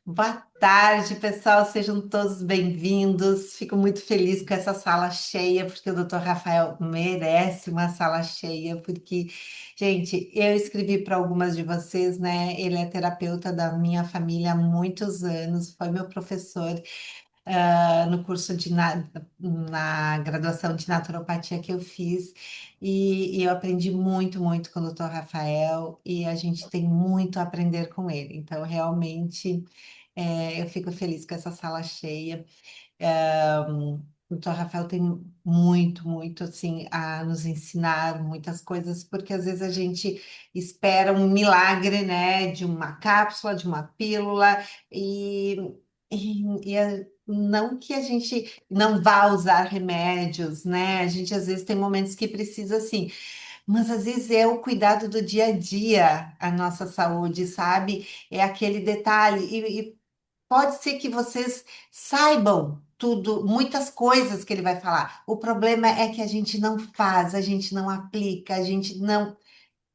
Boa tarde, pessoal. Sejam todos bem-vindos. Fico muito feliz com essa sala cheia, porque o Dr. Rafael merece uma sala cheia, porque, gente, eu escrevi para algumas de vocês, né? Ele é terapeuta da minha família há muitos anos, foi meu professor, no curso na graduação de naturopatia que eu fiz, e eu aprendi muito, muito com o Dr. Rafael, e a gente tem muito a aprender com ele. Então, realmente. Eu fico feliz com essa sala cheia. O Dr. Rafael tem muito, muito assim a nos ensinar muitas coisas, porque às vezes a gente espera um milagre, né, de uma cápsula, de uma pílula, e, não que a gente não vá usar remédios, né? A gente às vezes tem momentos que precisa assim, mas às vezes é o cuidado do dia a dia, a nossa saúde, sabe? É aquele detalhe. Pode ser que vocês saibam tudo, muitas coisas que ele vai falar. O problema é que a gente não faz, a gente não aplica, a gente não.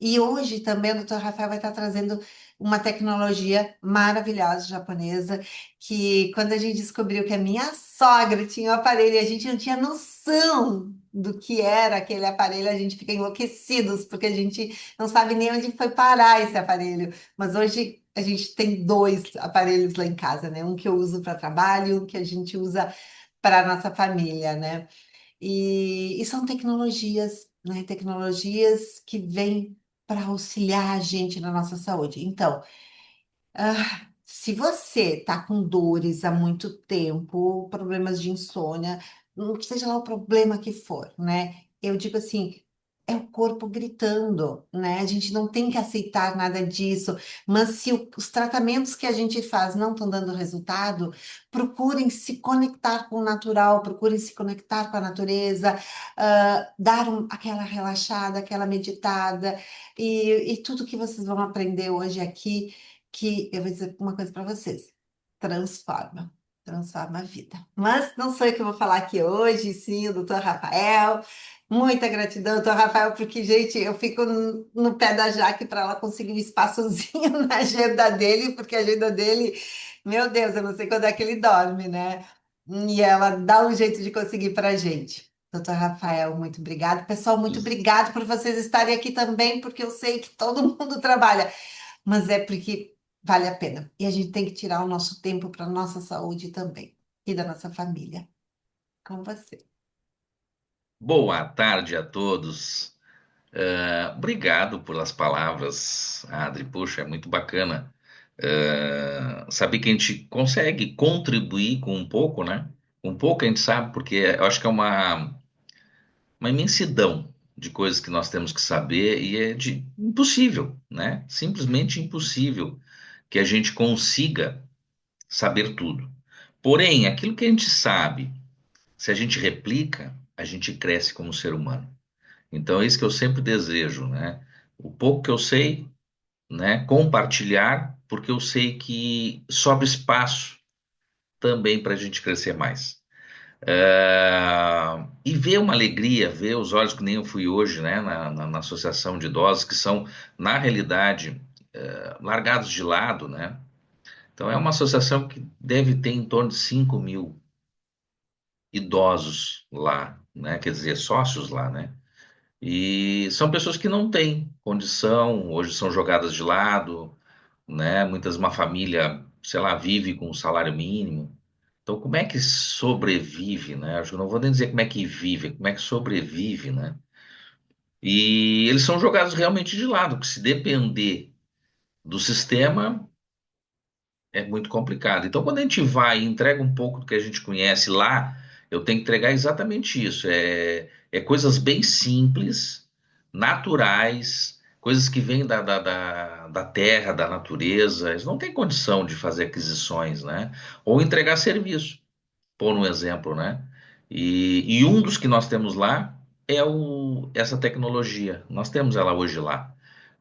E hoje também o Dr. Rafael vai estar trazendo uma tecnologia maravilhosa japonesa, que quando a gente descobriu que a minha sogra tinha o aparelho e a gente não tinha noção do que era aquele aparelho, a gente fica enlouquecidos, porque a gente não sabe nem onde foi parar esse aparelho. Mas hoje a gente tem dois aparelhos lá em casa, né? Um que eu uso para trabalho, um que a gente usa para a nossa família, né? E são tecnologias, né? Tecnologias que vêm para auxiliar a gente na nossa saúde. Então, se você está com dores há muito tempo, problemas de insônia, seja lá o problema que for, né? Eu digo assim, é o corpo gritando, né? A gente não tem que aceitar nada disso, mas se os tratamentos que a gente faz não estão dando resultado, procurem se conectar com o natural, procurem se conectar com a natureza, dar aquela relaxada, aquela meditada, e tudo que vocês vão aprender hoje aqui que eu vou dizer uma coisa para vocês: transforma, transforma a vida. Mas não sou eu que vou falar aqui hoje, sim, o doutor Rafael. Muita gratidão, doutor Rafael, porque, gente, eu fico no pé da Jaque para ela conseguir um espaçozinho na agenda dele, porque a agenda dele, meu Deus, eu não sei quando é que ele dorme, né? E ela dá um jeito de conseguir para a gente. Doutor Rafael, muito obrigado. Pessoal, muito obrigado por vocês estarem aqui também, porque eu sei que todo mundo trabalha, mas é porque vale a pena. E a gente tem que tirar o nosso tempo para a nossa saúde também e da nossa família. Com você. Boa tarde a todos. Obrigado pelas palavras, Adri. Puxa, é muito bacana. Saber que a gente consegue contribuir com um pouco, né? Um pouco a gente sabe, porque eu acho que é uma imensidão de coisas que nós temos que saber e é impossível, né? Simplesmente impossível que a gente consiga saber tudo. Porém, aquilo que a gente sabe, se a gente replica, a gente cresce como ser humano. Então, é isso que eu sempre desejo, né? O pouco que eu sei, né? Compartilhar, porque eu sei que sobra espaço também para a gente crescer mais. E ver uma alegria, ver os olhos que nem eu fui hoje, né? Na associação de idosos que são, na realidade, largados de lado, né? Então, é uma associação que deve ter em torno de 5.000 idosos lá, né? Quer dizer, sócios lá, né? E são pessoas que não têm condição, hoje são jogadas de lado, né? Muitas, uma família, sei lá, vive com um salário mínimo. Então, como é que sobrevive, né? Acho que eu não vou nem dizer como é que vive, como é que sobrevive, né? E eles são jogados realmente de lado, porque se depender do sistema, é muito complicado. Então, quando a gente vai e entrega um pouco do que a gente conhece lá, eu tenho que entregar exatamente isso. É coisas bem simples, naturais, coisas que vêm da terra, da natureza. Eles não têm condição de fazer aquisições, né? Ou entregar serviço, por um exemplo, né? E um dos que nós temos lá é essa tecnologia. Nós temos ela hoje lá,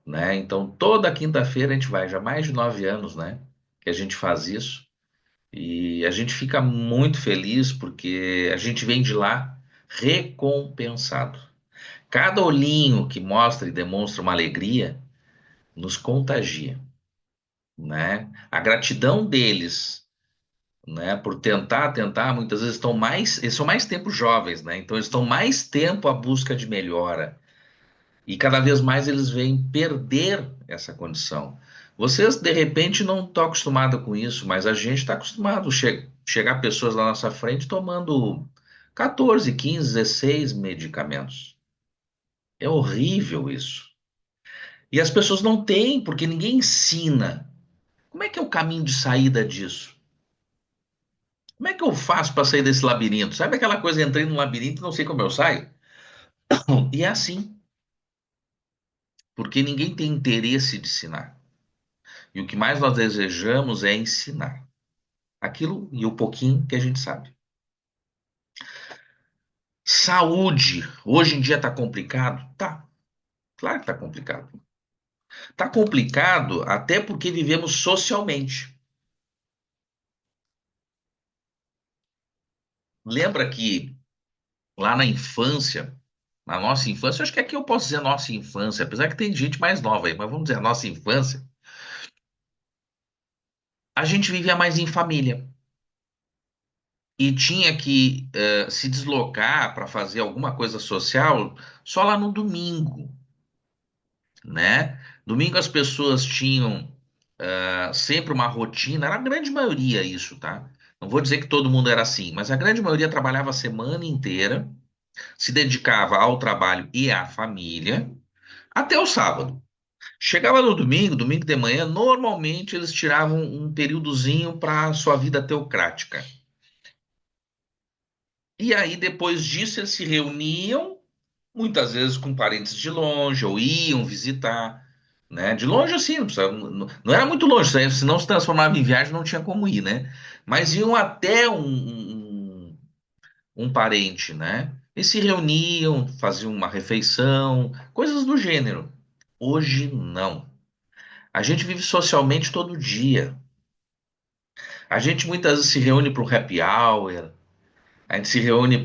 né? Então, toda quinta-feira a gente vai, já há mais de 9 anos, né? Que a gente faz isso. E a gente fica muito feliz porque a gente vem de lá recompensado. Cada olhinho que mostra e demonstra uma alegria nos contagia. né? A gratidão deles, né, por tentar, muitas vezes eles são mais tempo jovens, né? Então eles estão mais tempo à busca de melhora e cada vez mais eles vêm perder essa condição. Vocês de repente não estão acostumados com isso, mas a gente está acostumado chegar pessoas na nossa frente tomando 14, 15, 16 medicamentos. É horrível isso. E as pessoas não têm, porque ninguém ensina. Como é que é o caminho de saída disso? Como é que eu faço para sair desse labirinto? Sabe aquela coisa, entrei num labirinto e não sei como eu saio? E é assim, porque ninguém tem interesse de ensinar. E o que mais nós desejamos é ensinar aquilo e o pouquinho que a gente sabe. Saúde, hoje em dia está complicado? Tá, claro que está complicado. Está complicado até porque vivemos socialmente. Lembra que lá na infância, na nossa infância, acho que aqui eu posso dizer nossa infância, apesar que tem gente mais nova aí, mas vamos dizer nossa infância, a gente vivia mais em família e tinha que se deslocar para fazer alguma coisa social só lá no domingo, né? Domingo as pessoas tinham sempre uma rotina, era a grande maioria isso, tá? Não vou dizer que todo mundo era assim, mas a grande maioria trabalhava a semana inteira, se dedicava ao trabalho e à família, até o sábado. Chegava no domingo, domingo de manhã, normalmente eles tiravam um períodozinho para sua vida teocrática. E aí, depois disso, eles se reuniam, muitas vezes com parentes de longe, ou iam visitar, né? De longe, assim, não era muito longe, senão se transformava em viagem, não tinha como ir, né? Mas iam até um parente, né? E se reuniam, faziam uma refeição, coisas do gênero. Hoje, não. A gente vive socialmente todo dia. A gente muitas vezes se reúne para um happy hour, a gente se reúne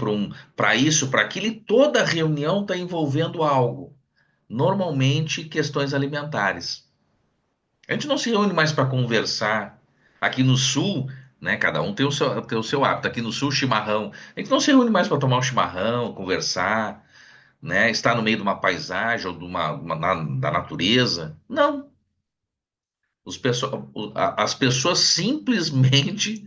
para isso, para aquilo, e toda reunião está envolvendo algo. Normalmente questões alimentares. A gente não se reúne mais para conversar. Aqui no sul, né? Cada um tem o seu hábito. Aqui no sul, chimarrão. A gente não se reúne mais para tomar um chimarrão, conversar, né? Estar no meio de uma paisagem ou da natureza. Não. As pessoas simplesmente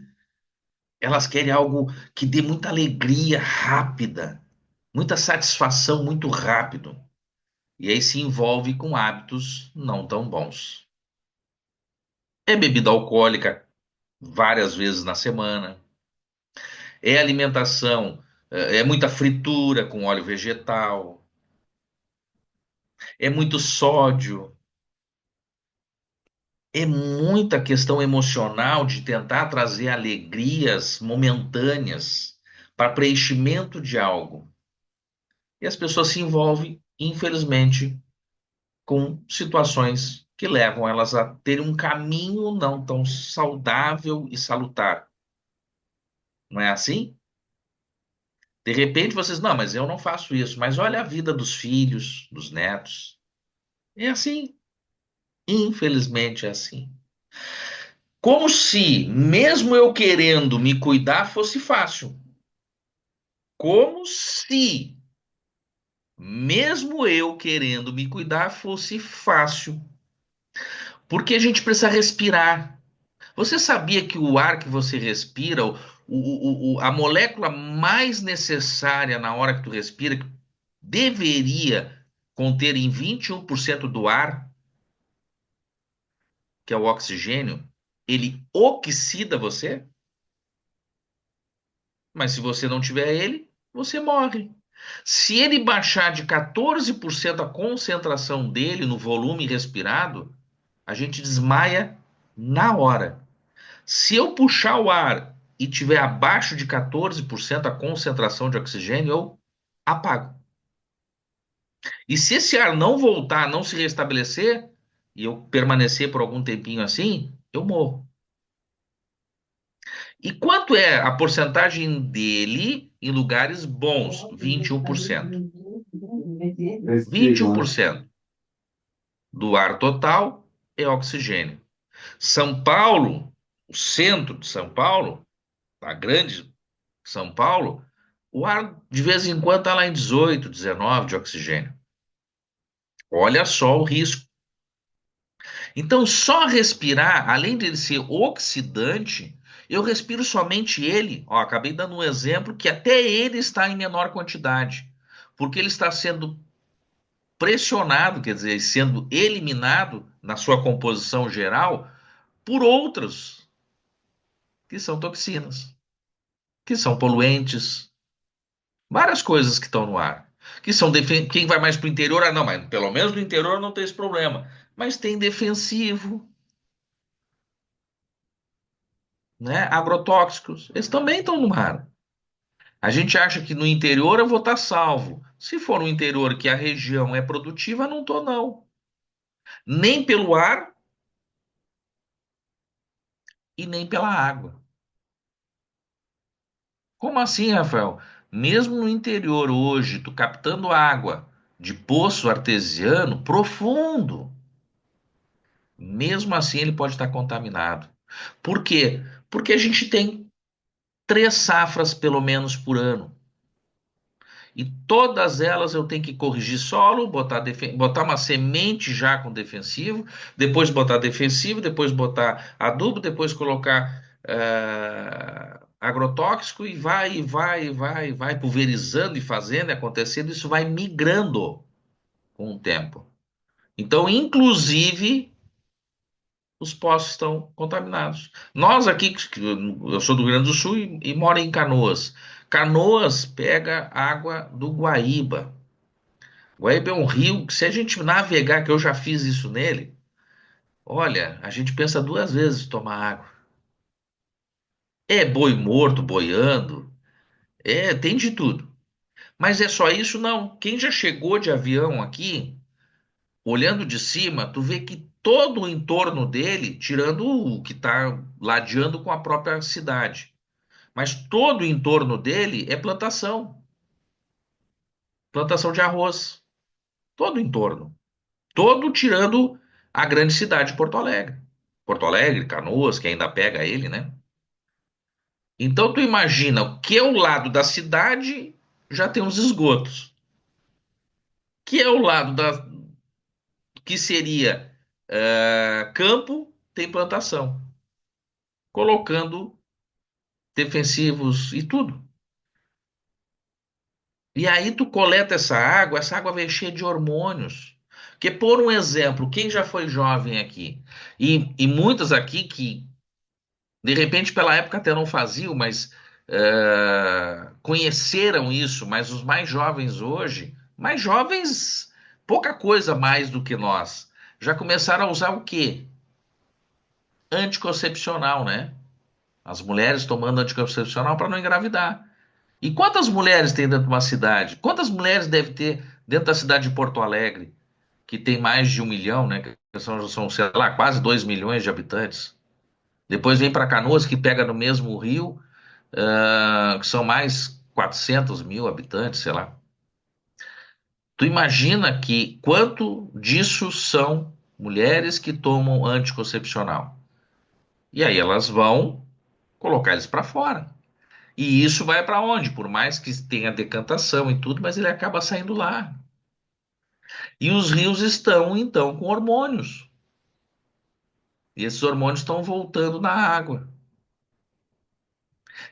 elas querem algo que dê muita alegria rápida, muita satisfação muito rápido. E aí se envolve com hábitos não tão bons. É bebida alcoólica várias vezes na semana, é alimentação, é muita fritura com óleo vegetal, é muito sódio, é muita questão emocional de tentar trazer alegrias momentâneas para preenchimento de algo. E as pessoas se envolvem, infelizmente, com situações que levam elas a ter um caminho não tão saudável e salutar. Não é assim? De repente vocês, não, mas eu não faço isso. Mas olha a vida dos filhos, dos netos. É assim. Infelizmente é assim. Como se, mesmo eu querendo me cuidar, fosse fácil. Como se, mesmo eu querendo me cuidar, fosse fácil. Porque a gente precisa respirar. Você sabia que o ar que você respira, a molécula mais necessária na hora que tu respira, que deveria conter em 21% do ar, que é o oxigênio, ele oxida você, mas se você não tiver ele, você morre. Se ele baixar de 14% a concentração dele no volume respirado, a gente desmaia na hora. Se eu puxar o ar e tiver abaixo de 14% a concentração de oxigênio, eu apago. E se esse ar não voltar, não se restabelecer, e eu permanecer por algum tempinho assim, eu morro. E quanto é a porcentagem dele em lugares bons? 21%. 21% do ar total é oxigênio. São Paulo, o centro de São Paulo, a grande São Paulo, o ar de vez em quando está lá em 18, 19 de oxigênio. Olha só o risco. Então, só respirar, além de ele ser oxidante, eu respiro somente ele. Ó, acabei dando um exemplo que até ele está em menor quantidade, porque ele está sendo pressionado, quer dizer, sendo eliminado na sua composição geral por outros, que são toxinas, que são poluentes, várias coisas que estão no ar. Que são quem vai mais para o interior, ah, não, mas pelo menos no interior não tem esse problema. Mas tem defensivo, né? Agrotóxicos, eles também estão no mar. A gente acha que no interior eu vou estar salvo. Se for um interior que a região é produtiva, não estou, não. Nem pelo ar e nem pela água. Como assim, Rafael? Mesmo no interior hoje, tu captando água de poço artesiano profundo, mesmo assim ele pode estar contaminado. Por quê? Porque a gente tem 3 safras pelo menos por ano. E todas elas eu tenho que corrigir solo, botar uma semente já com defensivo, depois botar defensivo, depois botar adubo, depois colocar agrotóxico e vai, e vai, e vai, e vai pulverizando e fazendo e acontecendo. Isso vai migrando com o tempo. Então, inclusive, os poços estão contaminados. Nós aqui, eu sou do Rio Grande do Sul e moro em Canoas. Canoas pega água do Guaíba. Guaíba é um rio que, se a gente navegar, que eu já fiz isso nele, olha, a gente pensa 2 vezes em tomar água. É boi morto boiando, tem de tudo. Mas é só isso? Não. Quem já chegou de avião aqui, olhando de cima, tu vê que todo o entorno dele, tirando o que está ladeando com a própria cidade, mas todo o entorno dele é plantação, plantação de arroz, todo o entorno. Todo tirando a grande cidade de Porto Alegre. Porto Alegre, Canoas, que ainda pega ele, né? Então tu imagina o que é o lado da cidade já tem os esgotos, que é o lado da que seria campo tem plantação, colocando defensivos e tudo. E aí tu coleta essa água vai cheia de hormônios. Que por um exemplo, quem já foi jovem aqui e muitos aqui que de repente, pela época até não faziam, mas conheceram isso. Mas os mais jovens hoje, mais jovens, pouca coisa mais do que nós, já começaram a usar o quê? Anticoncepcional, né? As mulheres tomando anticoncepcional para não engravidar. E quantas mulheres tem dentro de uma cidade? Quantas mulheres deve ter dentro da cidade de Porto Alegre, que tem mais de 1 milhão, né? Que são, sei lá, quase 2 milhões de habitantes. Depois vem para Canoas, que pega no mesmo rio, que são mais 400 mil habitantes, sei lá. Tu imagina que quanto disso são mulheres que tomam anticoncepcional? E aí elas vão colocar eles para fora. E isso vai para onde? Por mais que tenha decantação e tudo, mas ele acaba saindo lá. E os rios estão, então, com hormônios. E esses hormônios estão voltando na água.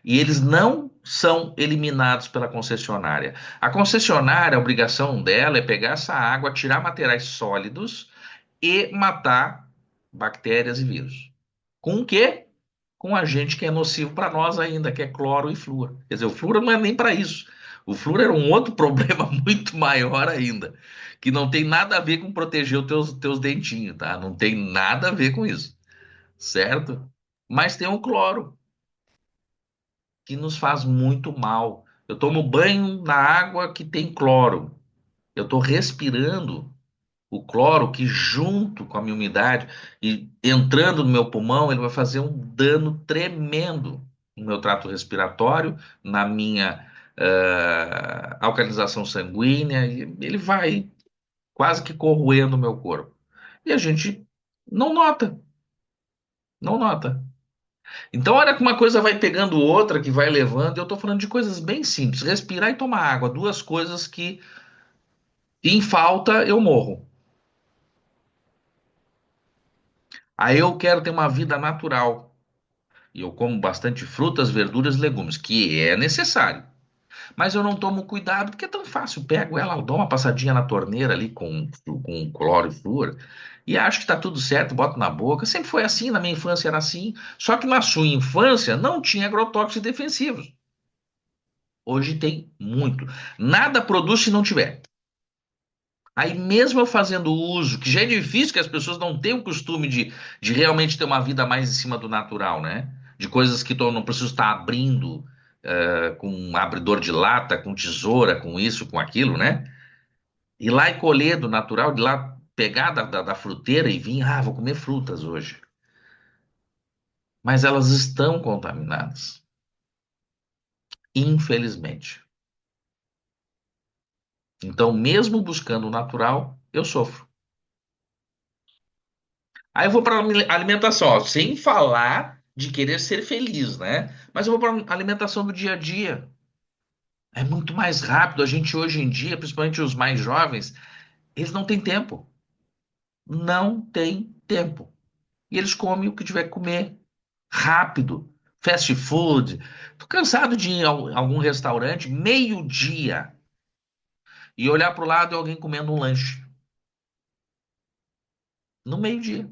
E eles não são eliminados pela concessionária. A concessionária, a obrigação dela é pegar essa água, tirar materiais sólidos e matar bactérias e vírus. Com o quê? Com um agente que é nocivo para nós ainda, que é cloro e flúor. Quer dizer, o flúor não é nem para isso. O flúor era um outro problema muito maior ainda, que não tem nada a ver com proteger os teus dentinhos, tá? Não tem nada a ver com isso, certo? Mas tem o cloro que nos faz muito mal. Eu tomo banho na água que tem cloro. Eu estou respirando o cloro que, junto com a minha umidade e entrando no meu pulmão, ele vai fazer um dano tremendo no meu trato respiratório, na minha alcalização sanguínea. E ele vai quase que corroendo o meu corpo. E a gente não nota. Não nota. Então, olha que uma coisa vai pegando outra, que vai levando. Eu tô falando de coisas bem simples. Respirar e tomar água. Duas coisas que, em falta, eu morro. Aí eu quero ter uma vida natural. E eu como bastante frutas, verduras, legumes, que é necessário. Mas eu não tomo cuidado, porque é tão fácil. Pego ela, dou uma passadinha na torneira ali com cloro e flúor, e acho que tá tudo certo, boto na boca. Sempre foi assim, na minha infância era assim. Só que na sua infância não tinha agrotóxicos defensivos. Hoje tem muito. Nada produz se não tiver. Aí mesmo eu fazendo uso, que já é difícil, que as pessoas não têm o costume de realmente ter uma vida mais em cima do natural, né? De coisas que eu não preciso estar abrindo com um abridor de lata, com tesoura, com isso, com aquilo, né? Ir lá e colher do natural, de lá pegar da fruteira e vir, vou comer frutas hoje. Mas elas estão contaminadas, infelizmente. Então, mesmo buscando o natural, eu sofro. Aí eu vou para alimentação, ó, sem falar de querer ser feliz, né? Mas eu vou para alimentação do dia a dia. É muito mais rápido. A gente hoje em dia, principalmente os mais jovens, eles não têm tempo. Não tem tempo. E eles comem o que tiver que comer rápido. Fast food. Tô cansado de ir a algum restaurante meio-dia e olhar para o lado e alguém comendo um lanche. No meio-dia.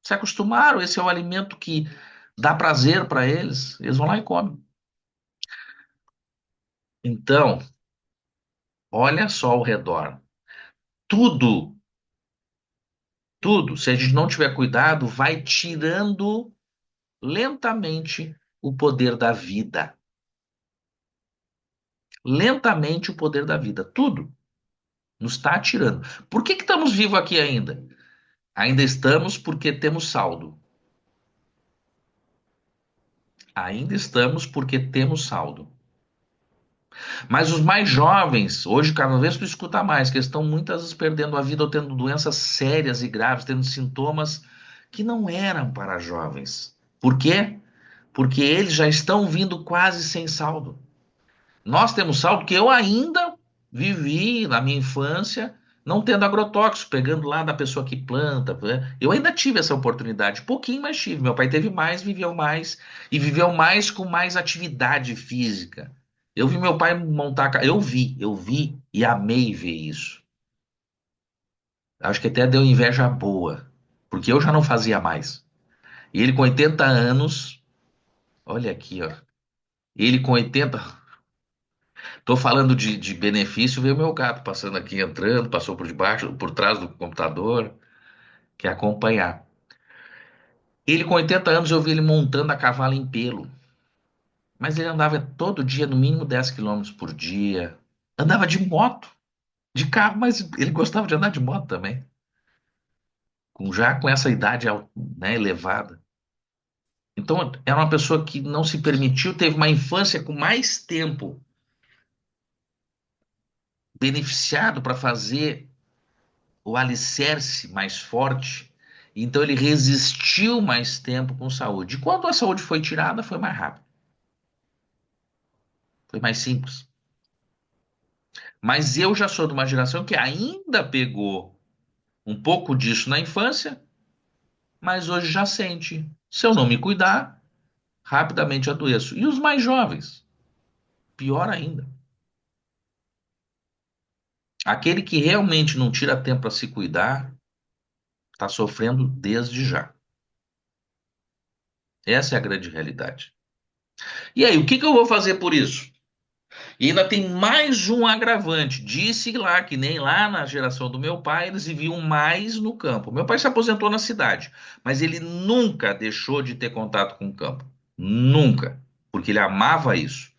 Se acostumaram, esse é o alimento que dá prazer para eles. Eles vão lá e comem. Então, olha só ao redor. Tudo, tudo, se a gente não tiver cuidado, vai tirando lentamente o poder da vida. Lentamente o poder da vida. Tudo nos está tirando. Por que que estamos vivos aqui ainda? Ainda estamos porque temos saldo. Ainda estamos porque temos saldo. Mas os mais jovens, hoje cada vez tu escuta mais, que estão muitas vezes perdendo a vida ou tendo doenças sérias e graves, tendo sintomas que não eram para jovens. Por quê? Porque eles já estão vindo quase sem saldo. Nós temos saldo que eu ainda vivi na minha infância não tendo agrotóxico, pegando lá da pessoa que planta, né? Eu ainda tive essa oportunidade, pouquinho, mas tive. Meu pai teve mais, viveu mais, e viveu mais com mais atividade física. Eu vi meu pai montar. Eu vi e amei ver isso. Acho que até deu inveja boa, porque eu já não fazia mais. E ele com 80 anos, olha aqui, ó. Ele com 80. Tô falando de benefício, veio meu gato passando aqui, entrando, passou por debaixo, por trás do computador, quer acompanhar. Ele com 80 anos, eu vi ele montando a cavalo em pelo. Mas ele andava todo dia, no mínimo 10 quilômetros por dia. Andava de moto, de carro, mas ele gostava de andar de moto também. Já com essa idade, né, elevada. Então, era uma pessoa que não se permitiu, teve uma infância com mais tempo beneficiado para fazer o alicerce mais forte. Então ele resistiu mais tempo com saúde. E quando a saúde foi tirada, foi mais rápido, foi mais simples. Mas eu já sou de uma geração que ainda pegou um pouco disso na infância, mas hoje já sente. Se eu não me cuidar, rapidamente adoeço. E os mais jovens, pior ainda. Aquele que realmente não tira tempo para se cuidar, está sofrendo desde já. Essa é a grande realidade. E aí, o que que eu vou fazer por isso? E ainda tem mais um agravante. Disse lá que nem lá na geração do meu pai eles viviam mais no campo. Meu pai se aposentou na cidade, mas ele nunca deixou de ter contato com o campo. Nunca. Porque ele amava isso.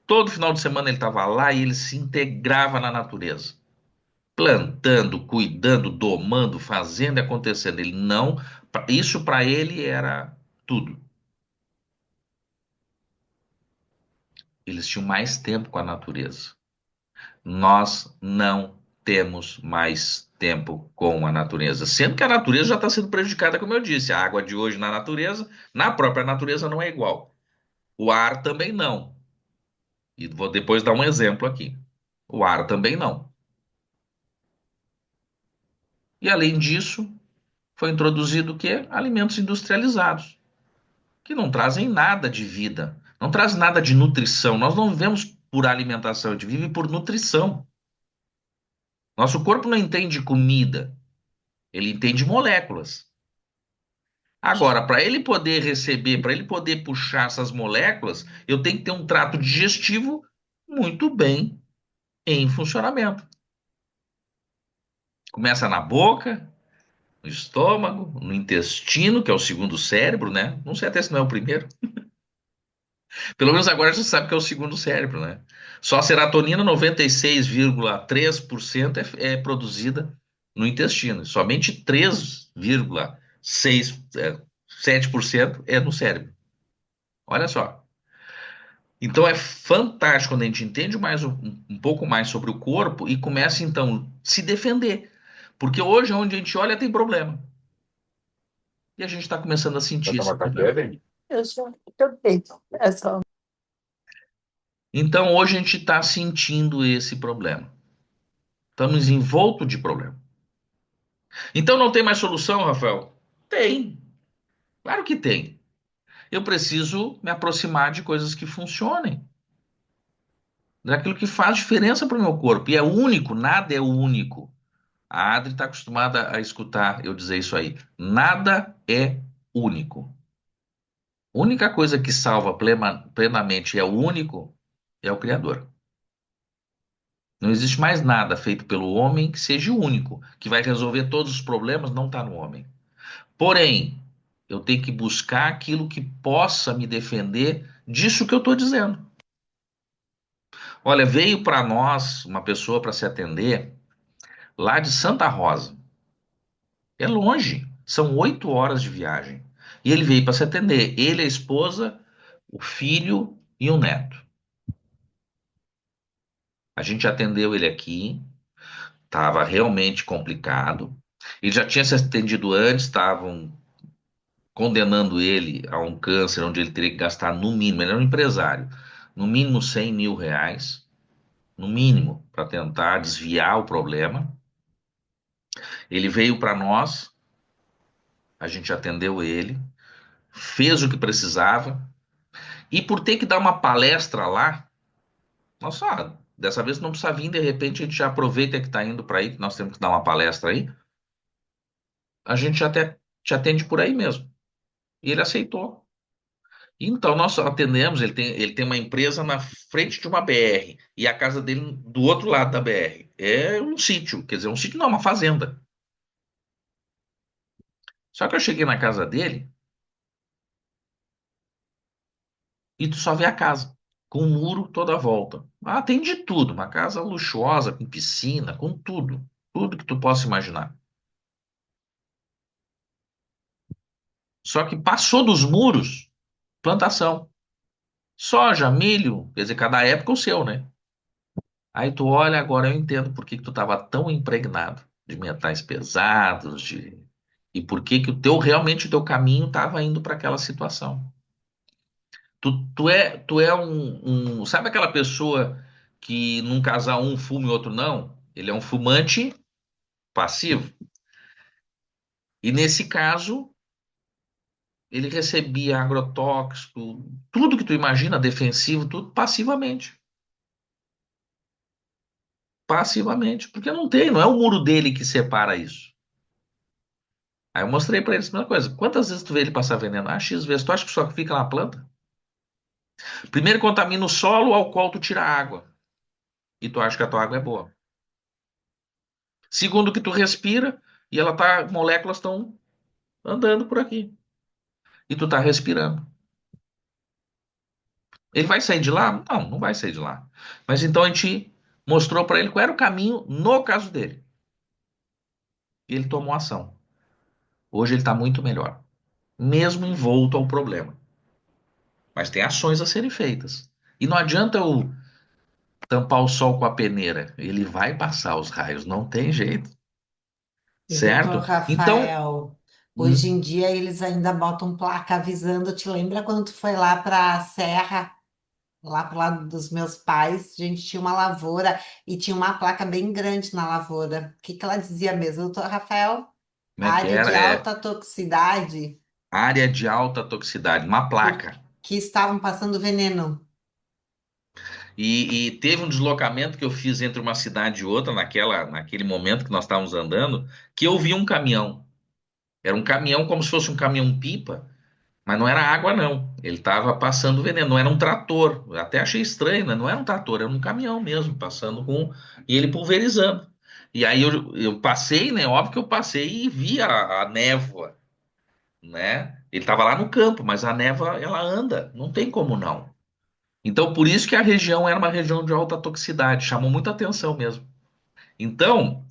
Todo final de semana ele estava lá e ele se integrava na natureza. Plantando, cuidando, domando, fazendo e acontecendo. Ele não. Isso para ele era tudo. Eles tinham mais tempo com a natureza. Nós não temos mais tempo com a natureza, sendo que a natureza já está sendo prejudicada, como eu disse. A água de hoje na natureza, na própria natureza, não é igual. O ar também não. E vou depois dar um exemplo aqui. O ar também não. E além disso, foi introduzido o quê? Alimentos industrializados, que não trazem nada de vida, não trazem nada de nutrição. Nós não vivemos por alimentação, a gente vive por nutrição. Nosso corpo não entende comida, ele entende moléculas. Agora, para ele poder receber, para ele poder puxar essas moléculas, eu tenho que ter um trato digestivo muito bem em funcionamento. Começa na boca, no estômago, no intestino, que é o segundo cérebro, né? Não sei até se não é o primeiro. Pelo menos agora você sabe que é o segundo cérebro, né? Só a serotonina, 96,3% é produzida no intestino. Somente 3,7% é no cérebro. Olha só. Então é fantástico quando a gente entende mais um pouco mais sobre o corpo e começa então a se defender. Porque hoje, onde a gente olha, tem problema. E a gente está começando a Vai sentir esse tomar café, problema. bem? Eu já também. É só. Então hoje a gente está sentindo esse problema. Estamos envolto de problema. Então não tem mais solução, Rafael? Tem. Claro que tem. Eu preciso me aproximar de coisas que funcionem, daquilo que faz diferença para o meu corpo. E é único, nada é único. A Adri está acostumada a escutar eu dizer isso aí. Nada é único. A única coisa que salva plenamente é o único é o Criador. Não existe mais nada feito pelo homem que seja o único, que vai resolver todos os problemas, não está no homem. Porém, eu tenho que buscar aquilo que possa me defender disso que eu estou dizendo. Olha, veio para nós uma pessoa para se atender lá de Santa Rosa. É longe, são 8 horas de viagem. E ele veio para se atender. Ele, a esposa, o filho e o neto. A gente atendeu ele aqui, estava realmente complicado. Ele já tinha se atendido antes, estavam condenando ele a um câncer onde ele teria que gastar no mínimo, ele era um empresário, no mínimo R$ 100.000, no mínimo, para tentar desviar o problema. Ele veio para nós, a gente atendeu ele, fez o que precisava, e por ter que dar uma palestra lá, nossa, dessa vez não precisa vir, de repente a gente já aproveita que está indo para aí, que nós temos que dar uma palestra aí, a gente até te atende por aí mesmo. E ele aceitou. Então, nós atendemos, ele tem uma empresa na frente de uma BR e a casa dele do outro lado da BR. É um sítio, quer dizer, um sítio não, uma fazenda. Só que eu cheguei na casa dele e tu só vê a casa, com um muro toda a volta. Ah, tem de tudo, uma casa luxuosa, com piscina, com tudo. Tudo que tu possa imaginar. Só que passou dos muros, plantação. Soja, milho, quer dizer, cada época o seu, né? Aí tu olha, agora eu entendo por que que tu estava tão impregnado de metais pesados, e por que que realmente o teu caminho estava indo para aquela situação. Tu é sabe aquela pessoa que num casal um fuma e o outro não? Ele é um fumante passivo. E nesse caso, ele recebia agrotóxico, tudo que tu imagina, defensivo, tudo passivamente. Passivamente, porque não é o muro dele que separa isso. Aí eu mostrei pra eles a mesma coisa. Quantas vezes tu vê ele passar veneno? Ah, X vezes. Tu acha que só fica na planta? Primeiro contamina o solo ao qual tu tira a água. E tu acha que a tua água é boa. Segundo, que tu respira e moléculas estão andando por aqui. E tu tá respirando. Ele vai sair de lá? Não, não vai sair de lá. Mas então a gente mostrou pra ele qual era o caminho no caso dele. E ele tomou ação. Hoje ele tá muito melhor. Mesmo envolto ao problema. Mas tem ações a serem feitas. E não adianta eu tampar o sol com a peneira. Ele vai passar os raios, não tem jeito. E doutor certo? Então, Rafael, hoje hum, em dia eles ainda botam placa avisando. Te lembra quando tu foi lá para a Serra, lá pro lado dos meus pais? A gente tinha uma lavoura e tinha uma placa bem grande na lavoura. O que que ela dizia mesmo, doutor Rafael? como é que Área de era? alta toxicidade, Área de alta toxicidade, uma placa. porque estavam passando veneno. E teve um deslocamento que eu fiz entre uma cidade e outra, naquele momento que nós estávamos andando, que eu vi um caminhão. Era um caminhão como se fosse um caminhão-pipa, mas não era água, não. Ele estava passando veneno, não era um trator. Eu até achei estranho, né? Não era um trator, era um caminhão mesmo, passando com. E ele pulverizando. E aí eu passei, né? Óbvio que eu passei e vi a névoa, né? Ele estava lá no campo, mas a névoa, ela anda, não tem como não. Então, por isso que a região era uma região de alta toxicidade, chamou muita atenção mesmo. Então,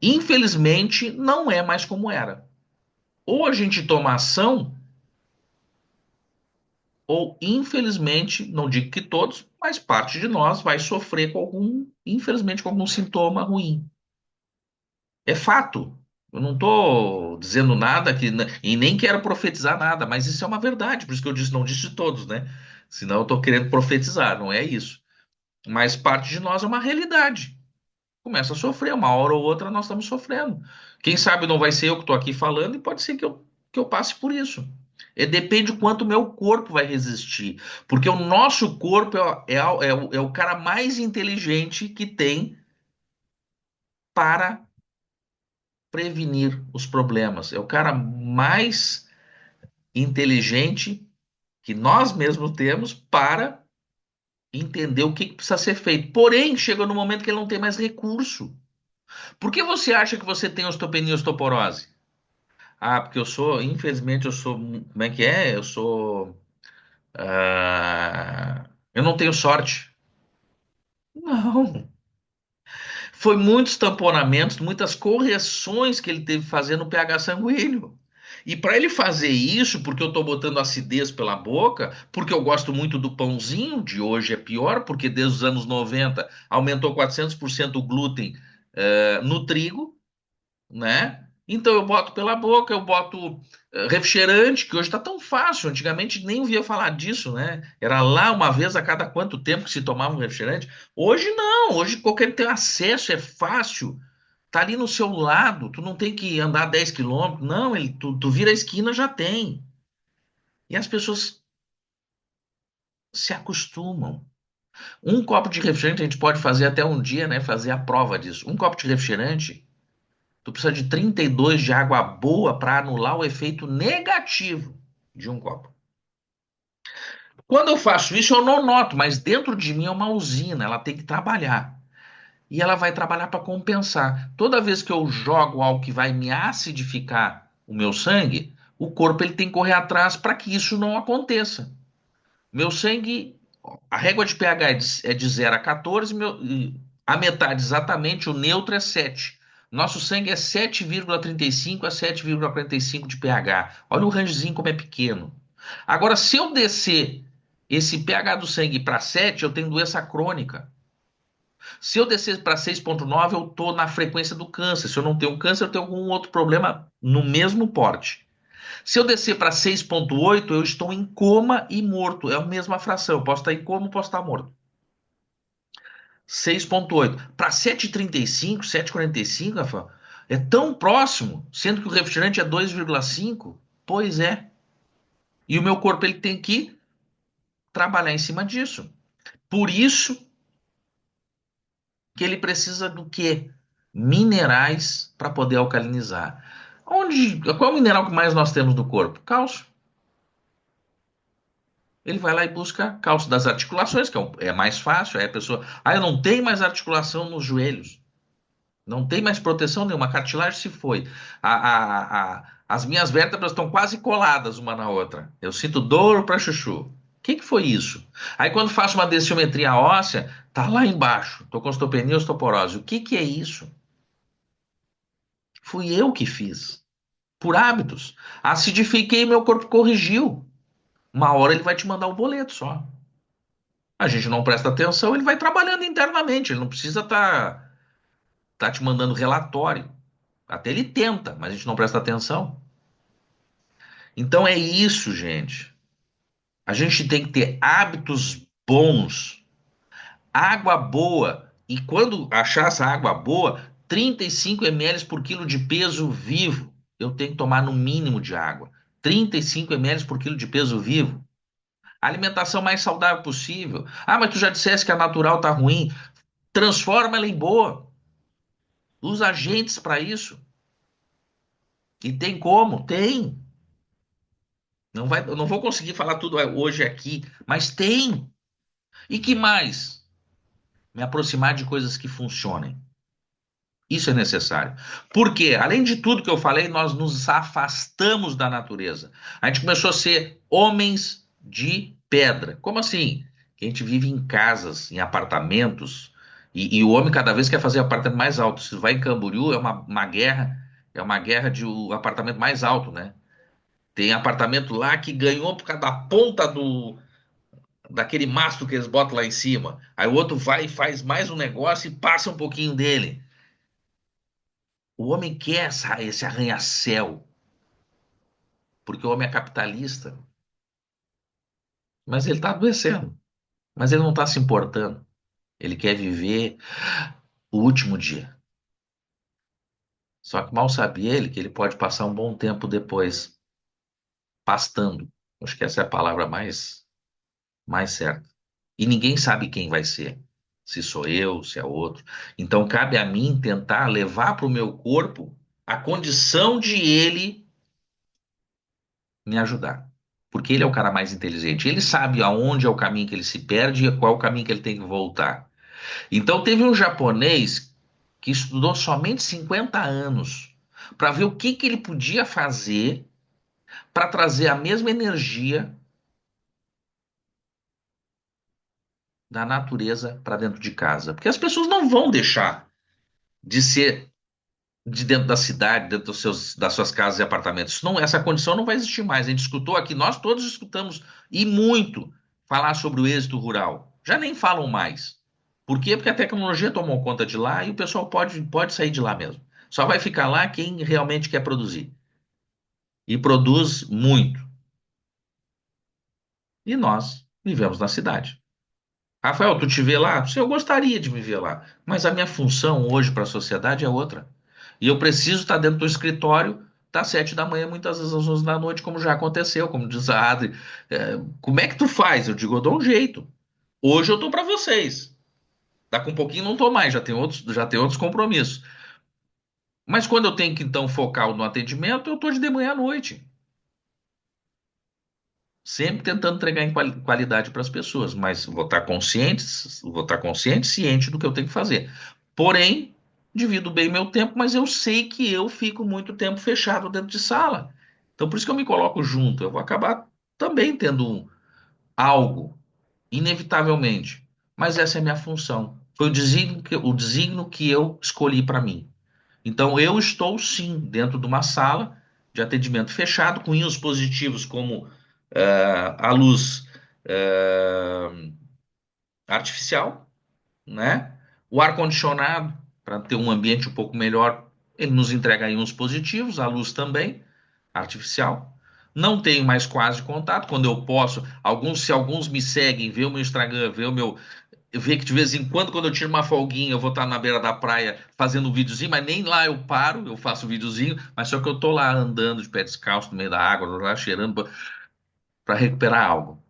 infelizmente, não é mais como era. Ou a gente toma ação, ou infelizmente, não digo que todos, mas parte de nós vai sofrer com algum, infelizmente, com algum sintoma ruim. É fato. Eu não estou dizendo nada que, e nem quero profetizar nada, mas isso é uma verdade. Por isso que eu disse, não disse de todos, né? Senão eu estou querendo profetizar, não é isso. Mas parte de nós é uma realidade. Começa a sofrer, uma hora ou outra nós estamos sofrendo. Quem sabe não vai ser eu que estou aqui falando e pode ser que eu passe por isso. Depende do quanto o meu corpo vai resistir. Porque o nosso corpo é o cara mais inteligente que tem para prevenir os problemas. É o cara mais inteligente que nós mesmos temos para entender o que precisa ser feito. Porém, chega no momento que ele não tem mais recurso. Por que você acha que você tem osteopenia e osteoporose? Ah, porque eu sou, infelizmente, eu sou, como é que é? Eu não tenho sorte. Não. Foi muitos tamponamentos, muitas correções que ele teve que fazer no pH sanguíneo. E para ele fazer isso, porque eu estou botando acidez pela boca, porque eu gosto muito do pãozinho, de hoje é pior, porque desde os anos 90 aumentou 400% o glúten no trigo, né? Então eu boto pela boca, eu boto refrigerante, que hoje está tão fácil. Antigamente nem ouvia falar disso, né? Era lá uma vez a cada quanto tempo que se tomava um refrigerante. Hoje não, hoje qualquer tem acesso, é fácil. Tá ali no seu lado, tu não tem que andar 10 quilômetros, não, tu vira a esquina já tem. E as pessoas se acostumam. Um copo de refrigerante a gente pode fazer até um dia, né? Fazer a prova disso. Um copo de refrigerante. Tu precisa de 32 de água boa para anular o efeito negativo de um copo. Quando eu faço isso, eu não noto, mas dentro de mim é uma usina, ela tem que trabalhar. E ela vai trabalhar para compensar. Toda vez que eu jogo algo que vai me acidificar o meu sangue, o corpo ele tem que correr atrás para que isso não aconteça. Meu sangue, a régua de pH é de 0 a 14, a metade exatamente, o neutro é 7. Nosso sangue é 7,35 a 7,45 de pH. Olha o rangezinho como é pequeno. Agora, se eu descer esse pH do sangue para 7, eu tenho doença crônica. Se eu descer para 6,9, eu estou na frequência do câncer. Se eu não tenho câncer, eu tenho algum outro problema no mesmo porte. Se eu descer para 6,8, eu estou em coma e morto. É a mesma fração. Eu posso estar em coma, posso estar morto. 6,8. Para 7,35, 7,45, Rafa, é tão próximo, sendo que o refrigerante é 2,5. Pois é. E o meu corpo ele tem que trabalhar em cima disso. Por isso que ele precisa do quê? Minerais para poder alcalinizar. Qual é o mineral que mais nós temos no corpo? Cálcio. Ele vai lá e busca cálcio das articulações, que é mais fácil. Aí a pessoa, eu não tenho mais articulação nos joelhos, não tem mais proteção nenhuma, a cartilagem se foi. As minhas vértebras estão quase coladas uma na outra. Eu sinto dor para chuchu. O que foi isso? Aí quando faço uma densiometria óssea, tá lá embaixo. Tô com osteopenia e osteoporose. O que é isso? Fui eu que fiz. Por hábitos. Acidifiquei, meu corpo corrigiu. Uma hora ele vai te mandar o boleto só. A gente não presta atenção, ele vai trabalhando internamente, ele não precisa tá te mandando relatório. Até ele tenta, mas a gente não presta atenção. Então é isso, gente. A gente tem que ter hábitos bons, água boa. E quando achar essa água boa, 35 ml por quilo de peso vivo. Eu tenho que tomar no mínimo de água. 35 ml por quilo de peso vivo. A alimentação mais saudável possível. Ah, mas tu já disseste que a natural tá ruim. Transforma ela em boa. Usa agentes para isso. E tem como? Tem. Não vai, eu não vou conseguir falar tudo hoje aqui, mas tem. E que mais? Me aproximar de coisas que funcionem. Isso é necessário. Porque, além de tudo que eu falei, nós nos afastamos da natureza. A gente começou a ser homens de pedra. Como assim? Que a gente vive em casas, em apartamentos, e o homem cada vez quer fazer apartamento mais alto. Se vai em Camboriú, é uma guerra de o apartamento mais alto, né? Tem apartamento lá que ganhou por causa da ponta daquele mastro que eles botam lá em cima. Aí o outro vai e faz mais um negócio e passa um pouquinho dele. O homem quer esse arranha-céu, porque o homem é capitalista, mas ele está adoecendo, mas ele não está se importando. Ele quer viver o último dia. Só que mal sabe ele que ele pode passar um bom tempo depois pastando. Acho que essa é a palavra mais certa. E ninguém sabe quem vai ser. Se sou eu, se é outro. Então cabe a mim tentar levar para o meu corpo a condição de ele me ajudar. Porque ele é o cara mais inteligente. Ele sabe aonde é o caminho que ele se perde e qual é o caminho que ele tem que voltar. Então teve um japonês que estudou somente 50 anos para ver o que que ele podia fazer para trazer a mesma energia da natureza para dentro de casa. Porque as pessoas não vão deixar de ser de dentro da cidade, dentro das suas casas e apartamentos. Isso não, essa condição não vai existir mais. A gente escutou aqui, nós todos escutamos e muito falar sobre o êxito rural. Já nem falam mais. Por quê? Porque a tecnologia tomou conta de lá e o pessoal pode sair de lá mesmo. Só vai ficar lá quem realmente quer produzir. E produz muito. E nós vivemos na cidade. Rafael, tu te vê lá? Sim, eu gostaria de me ver lá, mas a minha função hoje para a sociedade é outra. E eu preciso estar dentro do escritório das 7 da manhã, muitas vezes às 11 da noite, como já aconteceu, como diz a Adri. Como é que tu faz? Eu digo, eu dou um jeito. Hoje eu tô para vocês. Daqui um pouquinho não tô mais, já tem outros compromissos. Mas quando eu tenho que então focar no atendimento, eu tô de manhã à noite. Sempre tentando entregar em qualidade para as pessoas, mas vou estar consciente, ciente do que eu tenho que fazer. Porém, divido bem meu tempo, mas eu sei que eu fico muito tempo fechado dentro de sala. Então, por isso que eu me coloco junto. Eu vou acabar também tendo algo, inevitavelmente. Mas essa é a minha função. Foi o desígnio que eu escolhi para mim. Então, eu estou sim dentro de uma sala de atendimento fechado, com íons positivos como a luz artificial, né? O ar-condicionado, para ter um ambiente um pouco melhor, ele nos entrega íons positivos, a luz também, artificial. Não tenho mais quase contato, quando eu posso. Se alguns me seguem, vê o meu Instagram, vê que de vez em quando eu tiro uma folguinha, eu vou estar na beira da praia fazendo um videozinho, mas nem lá eu paro, eu faço um videozinho, mas só que eu tô lá andando de pé descalço no meio da água, lá cheirando para recuperar algo,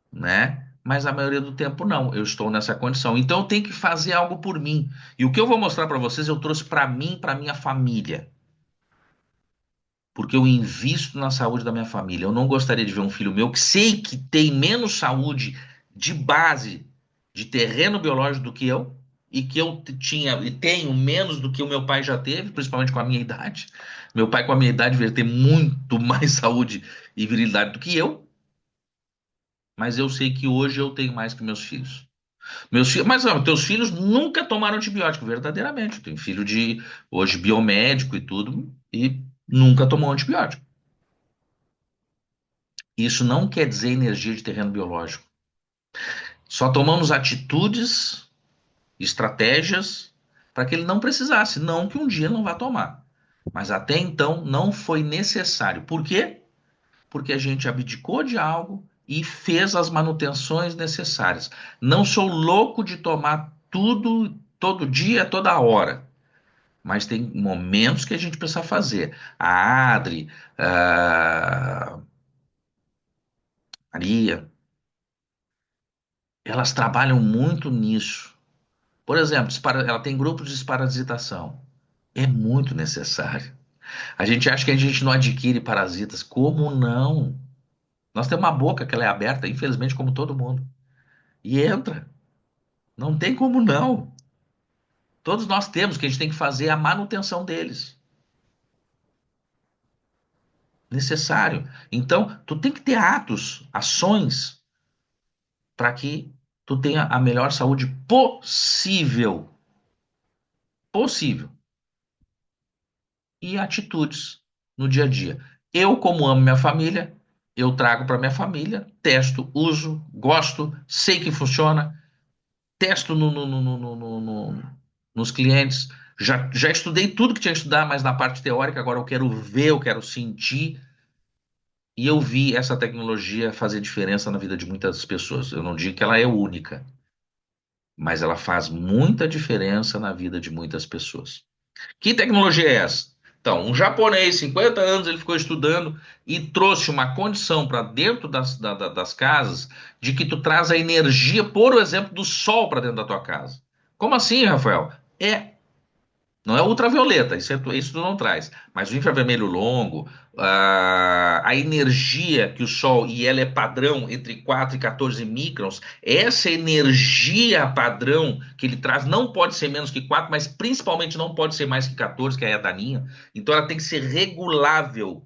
né? Mas a maioria do tempo não, eu estou nessa condição. Então eu tenho que fazer algo por mim. E o que eu vou mostrar para vocês, eu trouxe para mim, para minha família, porque eu invisto na saúde da minha família. Eu não gostaria de ver um filho meu que sei que tem menos saúde de base, de terreno biológico do que eu, e que eu tinha e tenho menos do que o meu pai já teve, principalmente com a minha idade. Meu pai, com a minha idade, deveria ter muito mais saúde e virilidade do que eu, mas eu sei que hoje eu tenho mais que meus filhos. Mas ó, teus filhos nunca tomaram antibiótico, verdadeiramente. Eu tenho filho de hoje biomédico e tudo, e nunca tomou antibiótico. Isso não quer dizer energia de terreno biológico. Só tomamos atitudes, estratégias, para que ele não precisasse, não que um dia não vá tomar. Mas até então não foi necessário. Por quê? Porque a gente abdicou de algo e fez as manutenções necessárias. Não sou louco de tomar tudo todo dia, toda hora. Mas tem momentos que a gente precisa fazer. A Adri, a Maria, elas trabalham muito nisso. Por exemplo, ela tem grupo de desparasitação. É muito necessário. A gente acha que a gente não adquire parasitas. Como não? Nós temos uma boca que ela é aberta, infelizmente, como todo mundo. E entra. Não tem como não. Todos nós temos, o que a gente tem que fazer é a manutenção deles. Necessário. Então, tu tem que ter atos, ações, para que tu tenha a melhor saúde possível. Possível. E atitudes no dia a dia. Eu, como amo minha família, eu trago para minha família, testo, uso, gosto, sei que funciona, testo nos clientes. Já estudei tudo que tinha que estudar, mas na parte teórica, agora eu quero ver, eu quero sentir. E eu vi essa tecnologia fazer diferença na vida de muitas pessoas. Eu não digo que ela é única, mas ela faz muita diferença na vida de muitas pessoas. Que tecnologia é essa? Então, um japonês, 50 anos, ele ficou estudando e trouxe uma condição para dentro das casas de que tu traz a energia, por exemplo, do sol para dentro da tua casa. Como assim, Rafael? Não é ultravioleta, isso tu não traz. Mas o infravermelho longo, a energia que o Sol, e ela é padrão entre 4 e 14 microns, essa energia padrão que ele traz não pode ser menos que 4, mas principalmente não pode ser mais que 14, que é a daninha. Então ela tem que ser regulável.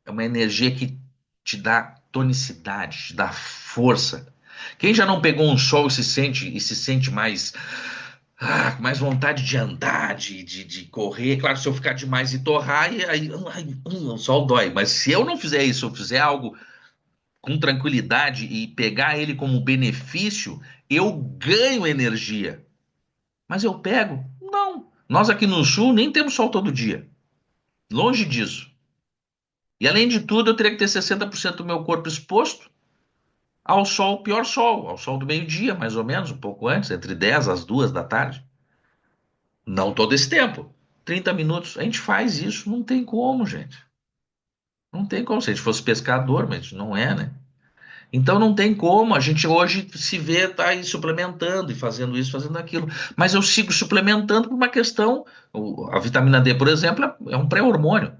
É uma energia que te dá tonicidade, te dá força. Quem já não pegou um sol e se sente com mais vontade de andar, de correr. Claro, se eu ficar demais e torrar, o sol dói. Mas se eu não fizer isso, eu fizer algo com tranquilidade e pegar ele como benefício, eu ganho energia. Mas eu pego? Não. Nós aqui no sul nem temos sol todo dia. Longe disso. E além de tudo, eu teria que ter 60% do meu corpo exposto ao sol, pior sol, ao sol do meio-dia, mais ou menos, um pouco antes, entre 10 às 2 da tarde. Não todo esse tempo. 30 minutos. A gente faz isso. Não tem como, gente. Não tem como. Se a gente fosse pescador, mas não é, né? Então não tem como. A gente hoje se vê, tá aí suplementando e fazendo isso, fazendo aquilo. Mas eu sigo suplementando por uma questão. A vitamina D, por exemplo, é um pré-hormônio.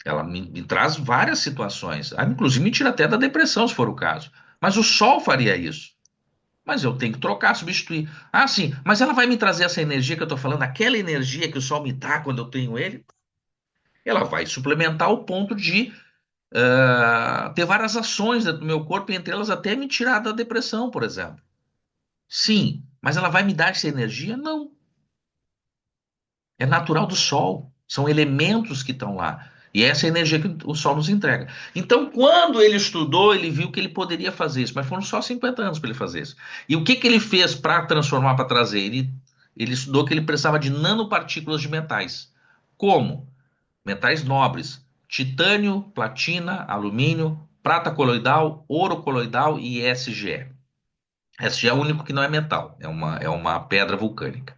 Ela me traz várias situações. Inclusive me tira até da depressão, se for o caso. Mas o sol faria isso. Mas eu tenho que trocar, substituir. Ah, sim, mas ela vai me trazer essa energia que eu estou falando, aquela energia que o sol me dá quando eu tenho ele, ela vai suplementar o ponto de ter várias ações dentro do meu corpo, e entre elas até me tirar da depressão, por exemplo. Sim, mas ela vai me dar essa energia? Não. É natural do sol. São elementos que estão lá. E é essa energia que o sol nos entrega. Então, quando ele estudou, ele viu que ele poderia fazer isso, mas foram só 50 anos para ele fazer isso. E o que que ele fez para transformar, para trazer? Ele estudou que ele precisava de nanopartículas de metais. Como? Metais nobres: titânio, platina, alumínio, prata coloidal, ouro coloidal e SGE. SGE é o único que não é metal, é uma pedra vulcânica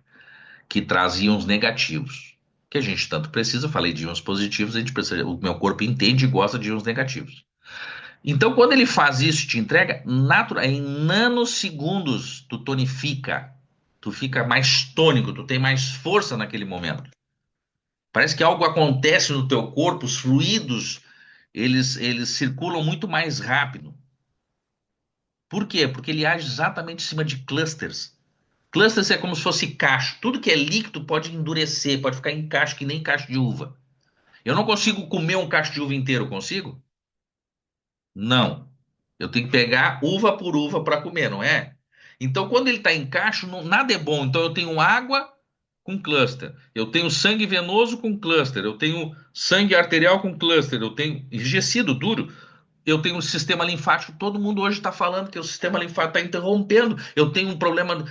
que traz íons negativos. Que a gente tanto precisa, eu falei de íons positivos, a gente precisa, o meu corpo entende e gosta de íons negativos. Então, quando ele faz isso, te entrega, em nanosegundos, tu tonifica, tu fica mais tônico, tu tem mais força naquele momento. Parece que algo acontece no teu corpo, os fluidos, eles circulam muito mais rápido. Por quê? Porque ele age exatamente em cima de clusters. Clusters é como se fosse cacho. Tudo que é líquido pode endurecer, pode ficar em cacho que nem cacho de uva. Eu não consigo comer um cacho de uva inteiro, consigo? Não. Eu tenho que pegar uva por uva para comer, não é? Então, quando ele está em cacho, nada é bom. Então, eu tenho água com cluster. Eu tenho sangue venoso com cluster. Eu tenho sangue arterial com cluster. Eu tenho enrijecido, duro. Eu tenho um sistema linfático. Todo mundo hoje está falando que o sistema linfático está interrompendo. Eu tenho um problema